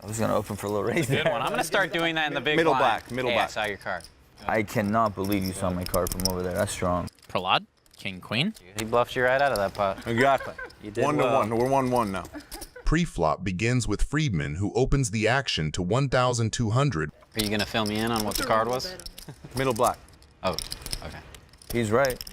I was going to open for a little raise there. Good one. I'm going to start doing that in the big Middle blind. black, middle Hey, black. I saw your card. I cannot believe you saw my card from over there. That's strong. Pralad, king, queen. He bluffed you right out of that pot. Exactly. You did 1 well. to 1. We're 1-1 now. Pre-flop begins with Freiriedman, who opens the action to 1,200. Are you going to fill me in on what the card was? Middle black. Oh, okay. He's right.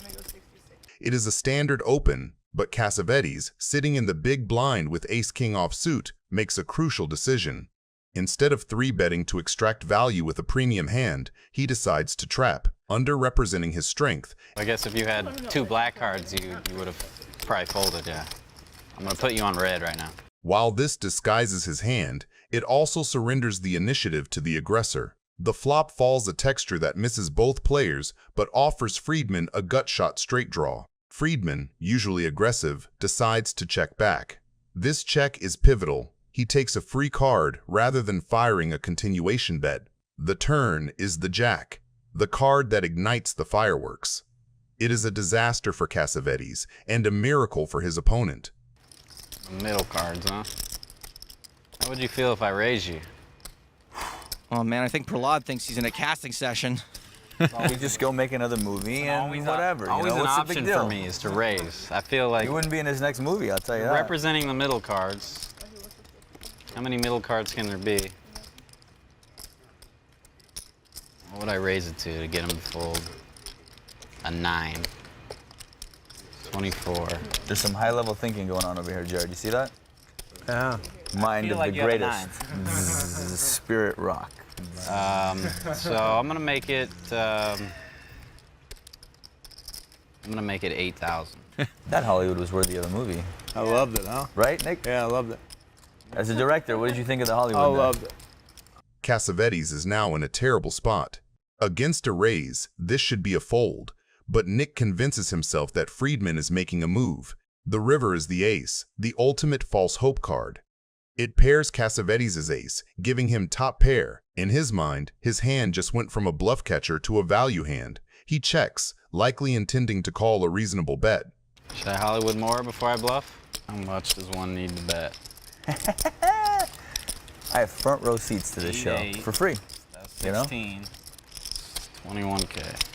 It is a standard open, but Cvetes, sitting in the big blind with ace-king offsuit, makes a crucial decision. Instead of 3-betting to extract value with a premium hand, he decides to trap, underrepresenting his strength. I guess if you had 2 black cards, you would have probably folded, yeah. I'm going to put you on red right now. While this disguises his hand, it also surrenders the initiative to the aggressor. The flop falls a texture that misses both players, but offers Freiriedman a gut shot straight draw. Freiriedman, usually aggressive, decides to check back. This check is pivotal. He takes a free card rather than firing a continuation bet. The turn is the jack, the card that ignites the fireworks. It is a disaster for Cvetes and a miracle for his opponent. Middle cards, huh? How would you feel if I raise you? Oh man, I think Pralad thinks he's in a casting session. We just go make another movie and whatever. Always you know? an What's the option big deal? for me is to raise. I feel like You wouldn't be in his next movie, I'll tell you that. representing the middle cards. How many middle cards can there be? What would I raise it to get him to fold? A 9. 24. There's some high-level thinking going on over here, Jared. You see that? Yeah. Mind feel of like the you have a greatest. Spirit rock. So I'm gonna make it. I'm gonna make it 8,000. That Hollywood was worthy of a movie. I loved it, huh? Right, Nick? Yeah, I loved it. As a director, what did you think of the Hollywood? I there? loved it. Cvetes is now in a terrible spot. Against a raise, this should be a fold, but Nick convinces himself that Freiriedman is making a move. The river is the ace, the ultimate false hope card. It pairs Cvetes' ace, giving him top pair. In his mind, his hand just went from a bluff catcher to a value hand. He checks, likely intending to call a reasonable bet. Should I Hollywood more before I bluff? How much does one need to bet? I have front row seats to this show for free. That's 16. You know? 21K.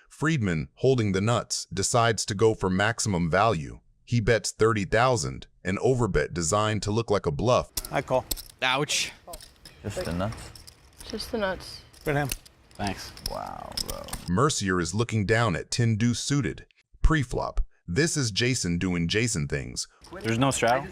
Freiriedman, holding the nuts, decides to go for maximum value. He bets 30,000, an overbet designed to look like a bluff. I call. Ouch. Just the nuts. Just the nuts. Good hand. Thanks. Wow, bro. Mercier is looking down at 10 deuce suited. Pre-flop, This is Jason doing Jason things. There's no straddle.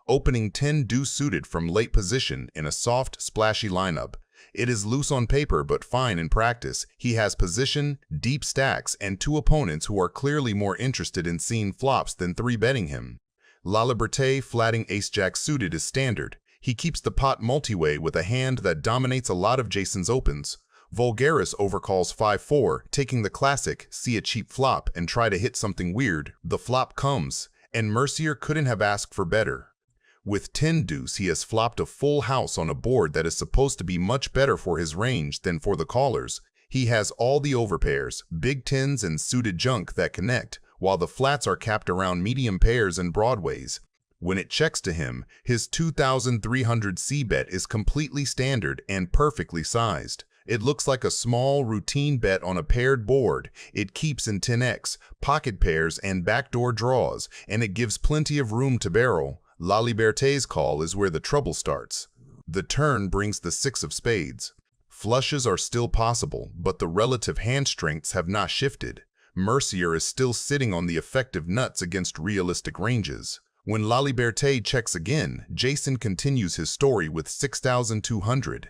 Opening 10 deuce suited from late position in a soft, splashy lineup. It is loose on paper but fine in practice. He has position, deep stacks, and two opponents who are clearly more interested in seeing flops than 3-betting him. La Liberté flatting ace-jack suited is standard. He keeps the pot multi-way with a hand that dominates a lot of Jason's opens. Vulgaris overcalls 5-4, taking the classic, see a cheap flop and try to hit something weird. The flop comes, and Mercier couldn't have asked for better. With 10 deuce, he has flopped a full house on a board that is supposed to be much better for his range than for the callers. He has all the overpairs, big tens and suited junk that connect, while the flats are capped around medium pairs and broadways. When it checks to him, his 2,300 c-bet is completely standard and perfectly sized. It looks like a small, routine bet on a paired board. It keeps in 10x, pocket pairs, and backdoor draws, and it gives plenty of room to barrel. La Liberté's call is where the trouble starts. The turn brings the 6 of spades. Flushes are still possible, but the relative hand strengths have not shifted. Mercier is still sitting on the effective nuts against realistic ranges. When La Liberté checks again, Jason continues his story with 6,200.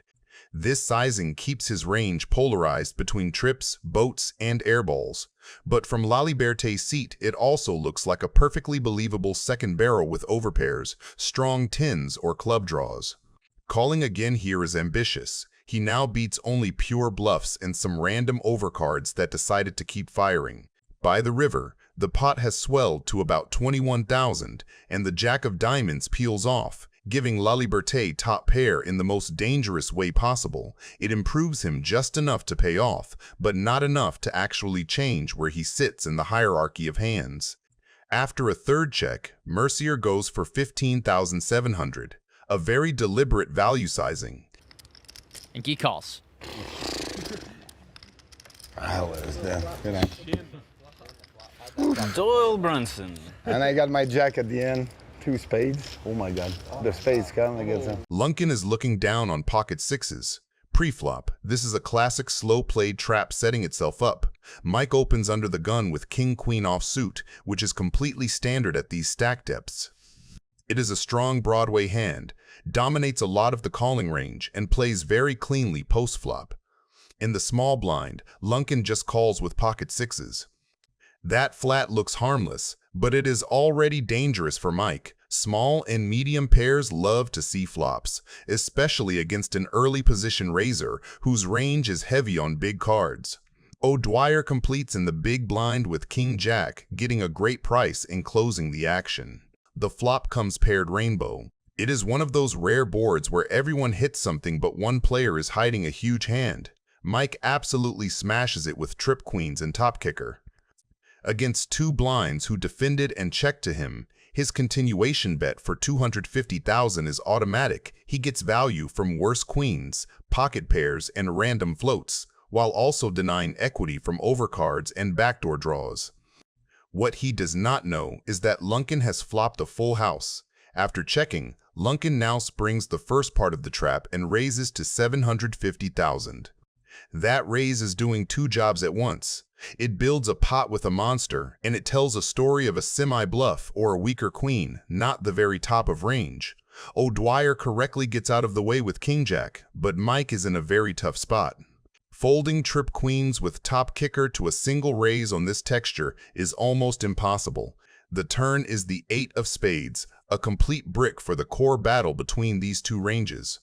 This sizing keeps his range polarized between trips, boats, and airballs. But from La Liberté's seat, it also looks like a perfectly believable second barrel with overpairs, strong tens, or club draws. Calling again here is ambitious. He now beats only pure bluffs and some random overcards that decided to keep firing. By the river, the pot has swelled to about 21,000, and the jack of diamonds peels off, giving La Liberté top pair in the most dangerous way possible. It improves him just enough to pay off, but not enough to actually change where he sits in the hierarchy of hands. After a third check, Mercier goes for 15,700, a very deliberate value sizing. And he calls. Doyle Brunson. And I got my jack at the end. 2 spades. Oh my God. The spades come and gets them. Lunkin is looking down on pocket sixes. Pre-flop, this is a classic slow-played trap setting itself up. Mike opens under the gun with king-queen offsuit, which is completely standard at these stack depths. It is a strong Broadway hand, dominates a lot of the calling range, and plays very cleanly post-flop. In the small blind, Lunkin just calls with pocket sixes. That flat looks harmless, but it is already dangerous for Mike. Small and medium pairs love to see flops, especially against an early position raiser whose range is heavy on big cards. O'Dwyer completes in the big blind with king-jack, getting a great price in closing the action. The flop comes paired rainbow. It is one of those rare boards where everyone hits something but one player is hiding a huge hand. Mike absolutely smashes it with trip queens and top kicker. Against 2 blinds who defended and checked to him, his continuation bet for 250,000 is automatic. He gets value from worse queens, pocket pairs, and random floats, while also denying equity from overcards and backdoor draws. What he does not know is that Lunkin has flopped a full house. After checking, Lunkin now springs the first part of the trap and raises to 750,000. That raise is doing 2 jobs at once. It builds a pot with a monster, and it tells a story of a semi-bluff or a weaker queen, not the very top of range. O'Dwyer correctly gets out of the way with king-jack, but Mike is in a very tough spot. Folding trip queens with top kicker to a single raise on this texture is almost impossible. The turn is the 8 of spades, a complete brick for the core battle between these 2 ranges.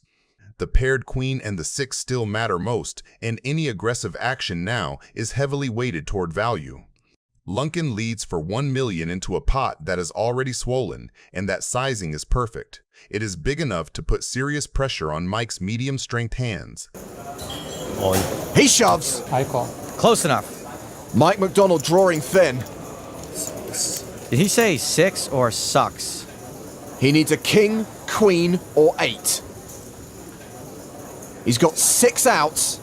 The paired queen and the 6 still matter most, and any aggressive action now is heavily weighted toward value. Lunkin leads for 1 million into a pot that is already swollen, and that sizing is perfect. It is big enough to put serious pressure on Mike's medium-strength hands. He shoves. I call. Close enough. Mike McDonald drawing thin. Did he say 6 or sucks? He needs a king, queen, or 8. He's got 6 outs.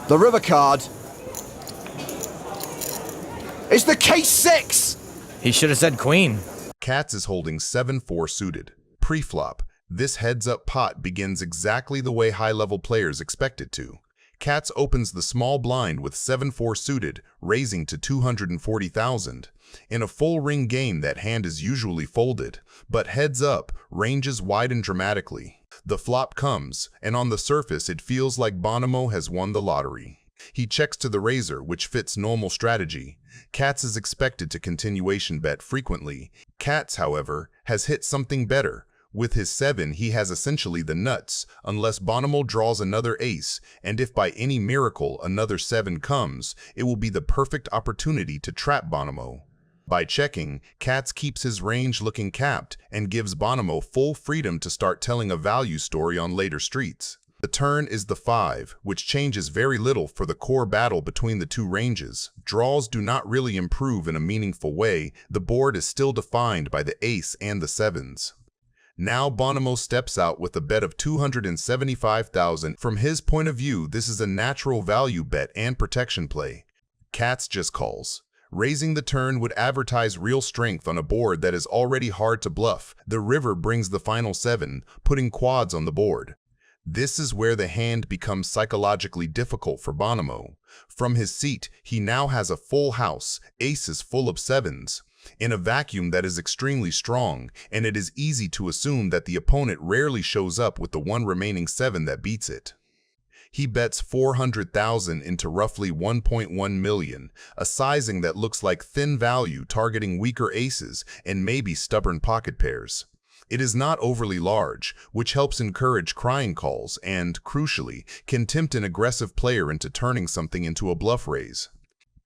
The river card. It's the K6! He should have said queen. Katz is holding 7-4 suited. Pre-flop, this heads-up pot begins exactly the way high-level players expect it to. Katz opens the small blind with 7-4 suited, raising to 240,000. In a full ring game, that hand is usually folded, but heads up, ranges widen dramatically. The flop comes, and on the surface it feels like Bonamo has won the lottery. He checks to the razor, which fits normal strategy. Katz is expected to continuation bet frequently. Katz, however, has hit something better. With his 7, he has essentially the nuts, unless Bonamo draws another ace, and if by any miracle another 7 comes, it will be the perfect opportunity to trap Bonamo. By checking, Katz keeps his range looking capped and gives Bonamo full freedom to start telling a value story on later streets. The turn is the 5, which changes very little for the core battle between the two ranges. Draws do not really improve in a meaningful way. The board is still defined by the ace and the 7s. Now Bonamo steps out with a bet of 275,000. From his point of view, this is a natural value bet and protection play. Katz just calls. Raising the turn would advertise real strength on a board that is already hard to bluff. The river brings the final 7, putting quads on the board. This is where the hand becomes psychologically difficult for Bonamo. From his seat, he now has a full house, aces full of 7s. In a vacuum that is extremely strong, and it is easy to assume that the opponent rarely shows up with the one remaining 7 that beats it. He bets 400,000 into roughly 1.1 million, a sizing that looks like thin value targeting weaker aces and maybe stubborn pocket pairs. It is not overly large, which helps encourage crying calls and, crucially, can tempt an aggressive player into turning something into a bluff raise.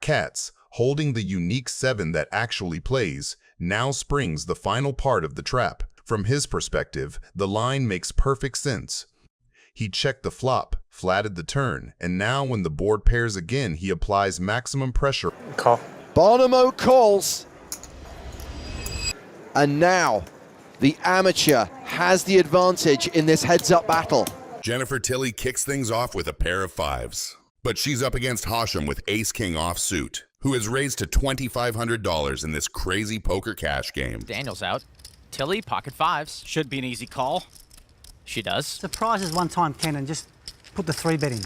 Katz, holding the unique 7 that actually plays, now springs the final part of the trap. From his perspective, the line makes perfect sense. He checked the flop, flatted the turn, and now when the board pairs again, he applies maximum pressure. Call. Bonamo calls. And now, the amateur has the advantage in this heads-up battle. Jennifer Tilly kicks things off with a pair of 5s. But she's up against Hasham with ace-king offsuit, who has raised to $2,500 in this crazy poker cash game. Daniel's out. Tilly, pocket 5s. Should be an easy call. She does. Surprises one time, Ken, and just put the 3-bet in.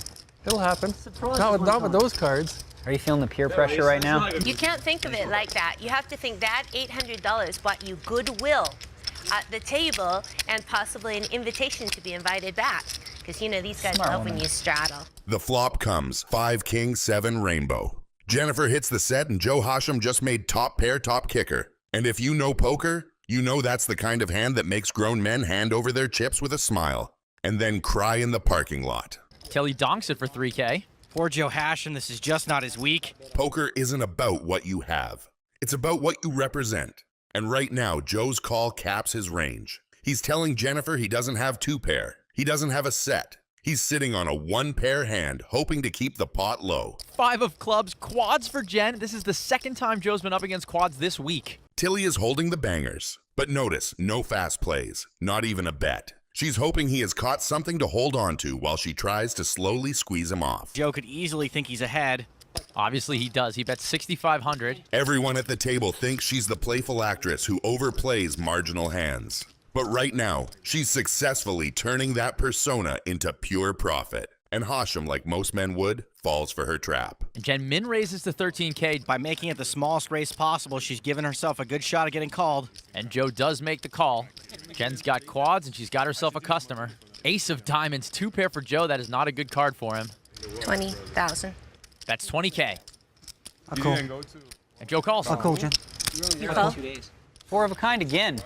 It'll happen. Not with those cards. Are you feeling the peer pressure right now? You can't think of it like that. You have to think that $800 bought you goodwill at the table and possibly an invitation to be invited back. Because, you know, these guys Smart love woman. when you straddle. The flop comes 5-king 7 rainbow. Jennifer hits the set and Joe Hasham just made top pair top kicker. And if you know poker, you know that's the kind of hand that makes grown men hand over their chips with a smile and then cry in the parking lot. Tilly donks it for 3K. Poor Joe Hasham, this is just not his week. Poker isn't about what you have. It's about what you represent. And right now, Joe's call caps his range. He's telling Jennifer he doesn't have 2-pair. He doesn't have a set. He's sitting on a 1-pair hand, hoping to keep the pot low. 5 of clubs, quads for Jen. This is the second time Joe's been up against quads this week. Tilly is holding the bangers. But notice, no fast plays, not even a bet. She's hoping he has caught something to hold on to while she tries to slowly squeeze him off. Joe could easily think he's ahead. Obviously he does. He bets 6,500. Everyone at the table thinks she's the playful actress who overplays marginal hands. But right now, she's successfully turning that persona into pure profit. And Hasham, like most men would, falls for her trap. And Jen min raises to 13K. By making it the smallest raise possible, she's given herself a good shot at getting called. And Joe does make the call. Jen's got quads and she's got herself a customer. Ace of diamonds, 2-pair for Joe. That is not a good card for him. 20,000. That's 20K. I call. And Joe calls. I call, Jen. You call? 4 of a kind again.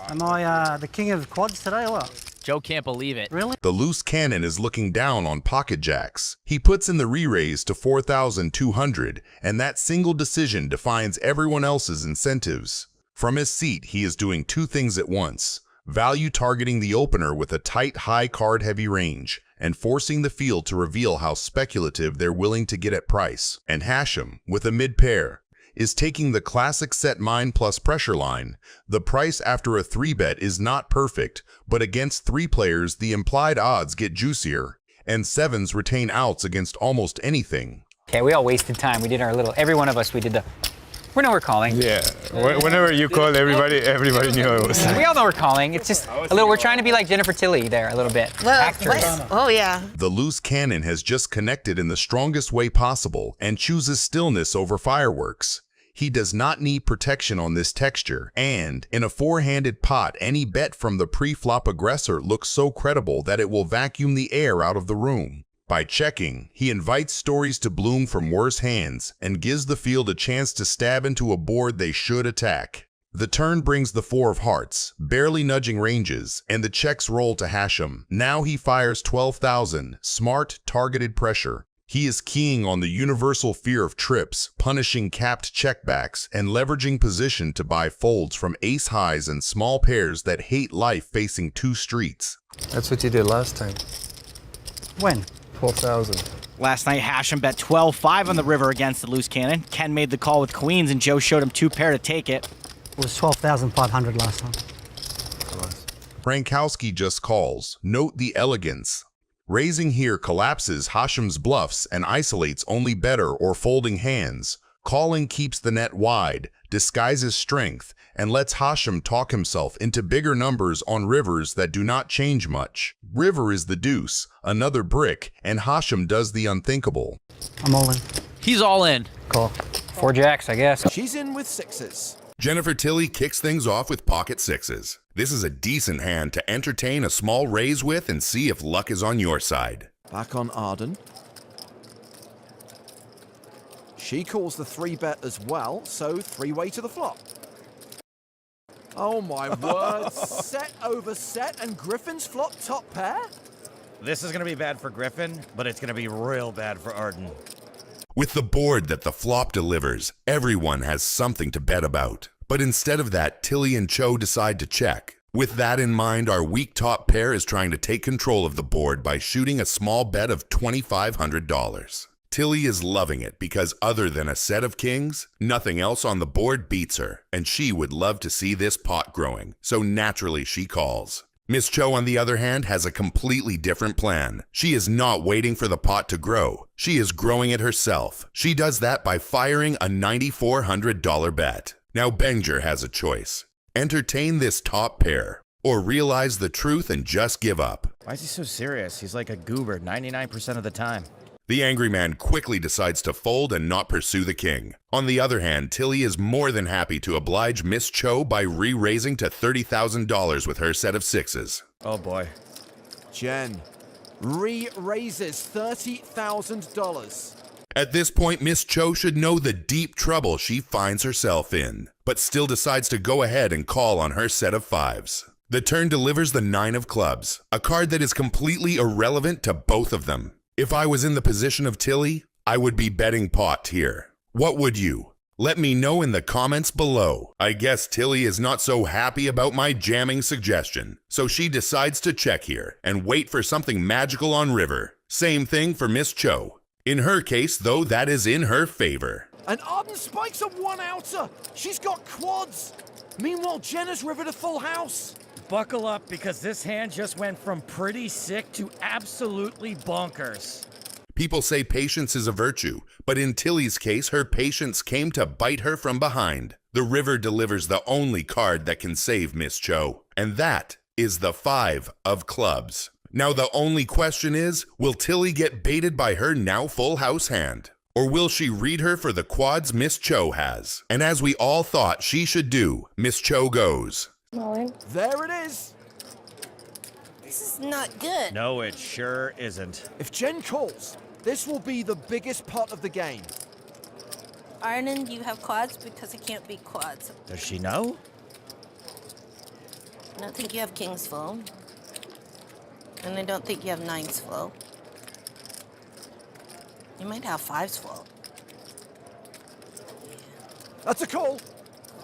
Am I the king of quads today or what? Joe can't believe it. Really? The loose cannon is looking down on pocket jacks. He puts in the re-raise to 4,200, and that single decision defines everyone else's incentives. From his seat, he is doing 2 things at once. Value targeting the opener with a tight, high card-heavy range, and forcing the field to reveal how speculative they're willing to get at price. And Hasham, with a mid-pair, is taking the classic set mine plus pressure line. The price after a 3-bet is not perfect, but against 3 players, the implied odds get juicier, and 7s retain outs against almost anything. Okay, we all wasted time. We did our little, every one of us, we did the We know we're calling. Yeah. Whenever you call, everybody knew it was. We all know we're calling. It's just a little. We're trying to be like Jennifer Tilly there a little bit. Actress. Oh yeah. The loose cannon has just connected in the strongest way possible and chooses stillness over fireworks. He does not need protection on this texture, and in a four-handed pot, any bet from the pre-flop aggressor looks so credible that it will vacuum the air out of the room. By checking, he invites stories to bloom from worse hands and gives the field a chance to stab into a board they should attack. The turn brings the 4 of hearts, barely nudging ranges, and the checks roll to Hasham. Now he fires 12,000, smart, targeted pressure. He is keying on the universal fear of trips, punishing capped checkbacks, and leveraging position to buy folds from ace highs and small pairs that hate life facing 2 streets. That's what you did last time. When? 12,000. Last night, Hasham bet 12-5 on the river against the loose cannon. Ken made the call with queens, and Joe showed him 2 pair to take it. It was 12,500 last time. Frankowski just calls. Note the elegance. Raising here collapses Hasham's bluffs and isolates only better or folding hands. Calling keeps the net wide, disguises strength, and lets Hasham talk himself into bigger numbers on rivers that do not change much. River is the deuce, another brick, and Hasham does the unthinkable. I'm all in. He's all in. Call. 4 jacks, I guess. She's in with 6s. Jennifer Tilly kicks things off with pocket 6s. This is a decent hand to entertain a small raise with and see if luck is on your side. Back on Arden. She calls the 3-bet as well, so 3-way to the flop. Oh my word, set over set and Griffin's flop top pair? This is going to be bad for Griffin, but it's going to be real bad for Arden. With the board that the flop delivers, everyone has something to bet about. But instead of that, Tilly and Cho decide to check. With that in mind, our weak top pair is trying to take control of the board by shooting a small bet of $2,500. Tilly is loving it because other than a set of kings, nothing else on the board beats her, and she would love to see this pot growing, so naturally she calls. Miss Cho, on the other hand, has a completely different plan. She is not waiting for the pot to grow. She is growing it herself. She does that by firing a $9,400 bet. Now Benger has a choice. Entertain this top pair, or realize the truth and just give up. Why is he so serious? He's like a goober 99% of the time. The angry man quickly decides to fold and not pursue the king. On the other hand, Tilly is more than happy to oblige Miss Cho by re-raising to $30,000 with her set of 6s. Oh boy. Jen re-raises $30,000. At this point, Miss Cho should know the deep trouble she finds herself in, but still decides to go ahead and call on her set of 5s. The turn delivers the 9 of clubs, a card that is completely irrelevant to both of them. If I was in the position of Tilly, I would be betting pot here. What would you? Let me know in the comments below. I guess Tilly is not so happy about my jamming suggestion, so she decides to check here and wait for something magical on river. Same thing for Miss Cho. In her case, though, that is in her favor. And Arden spikes a 1-outer. She's got quads. Meanwhile, Jen has rivered a full house. Buckle up, because this hand just went from pretty sick to absolutely bonkers. People say patience is a virtue, but in Tilly's case, her patience came to bite her from behind. The river delivers the only card that can save Miss Cho, and that is the 5 of clubs. Now the only question is, will Tilly get baited by her now full house hand? Or will she read her for the quads Miss Cho has? And as we all thought she should do, Miss Cho goes. There it is. This is not good. No, it sure isn't. If Jen calls, this will be the biggest pot of the game. Arden, you have quads because it can't be quads. Does she know? I don't think you have kings full. And I don't think you have 9s full. You might have 5s full. That's a call.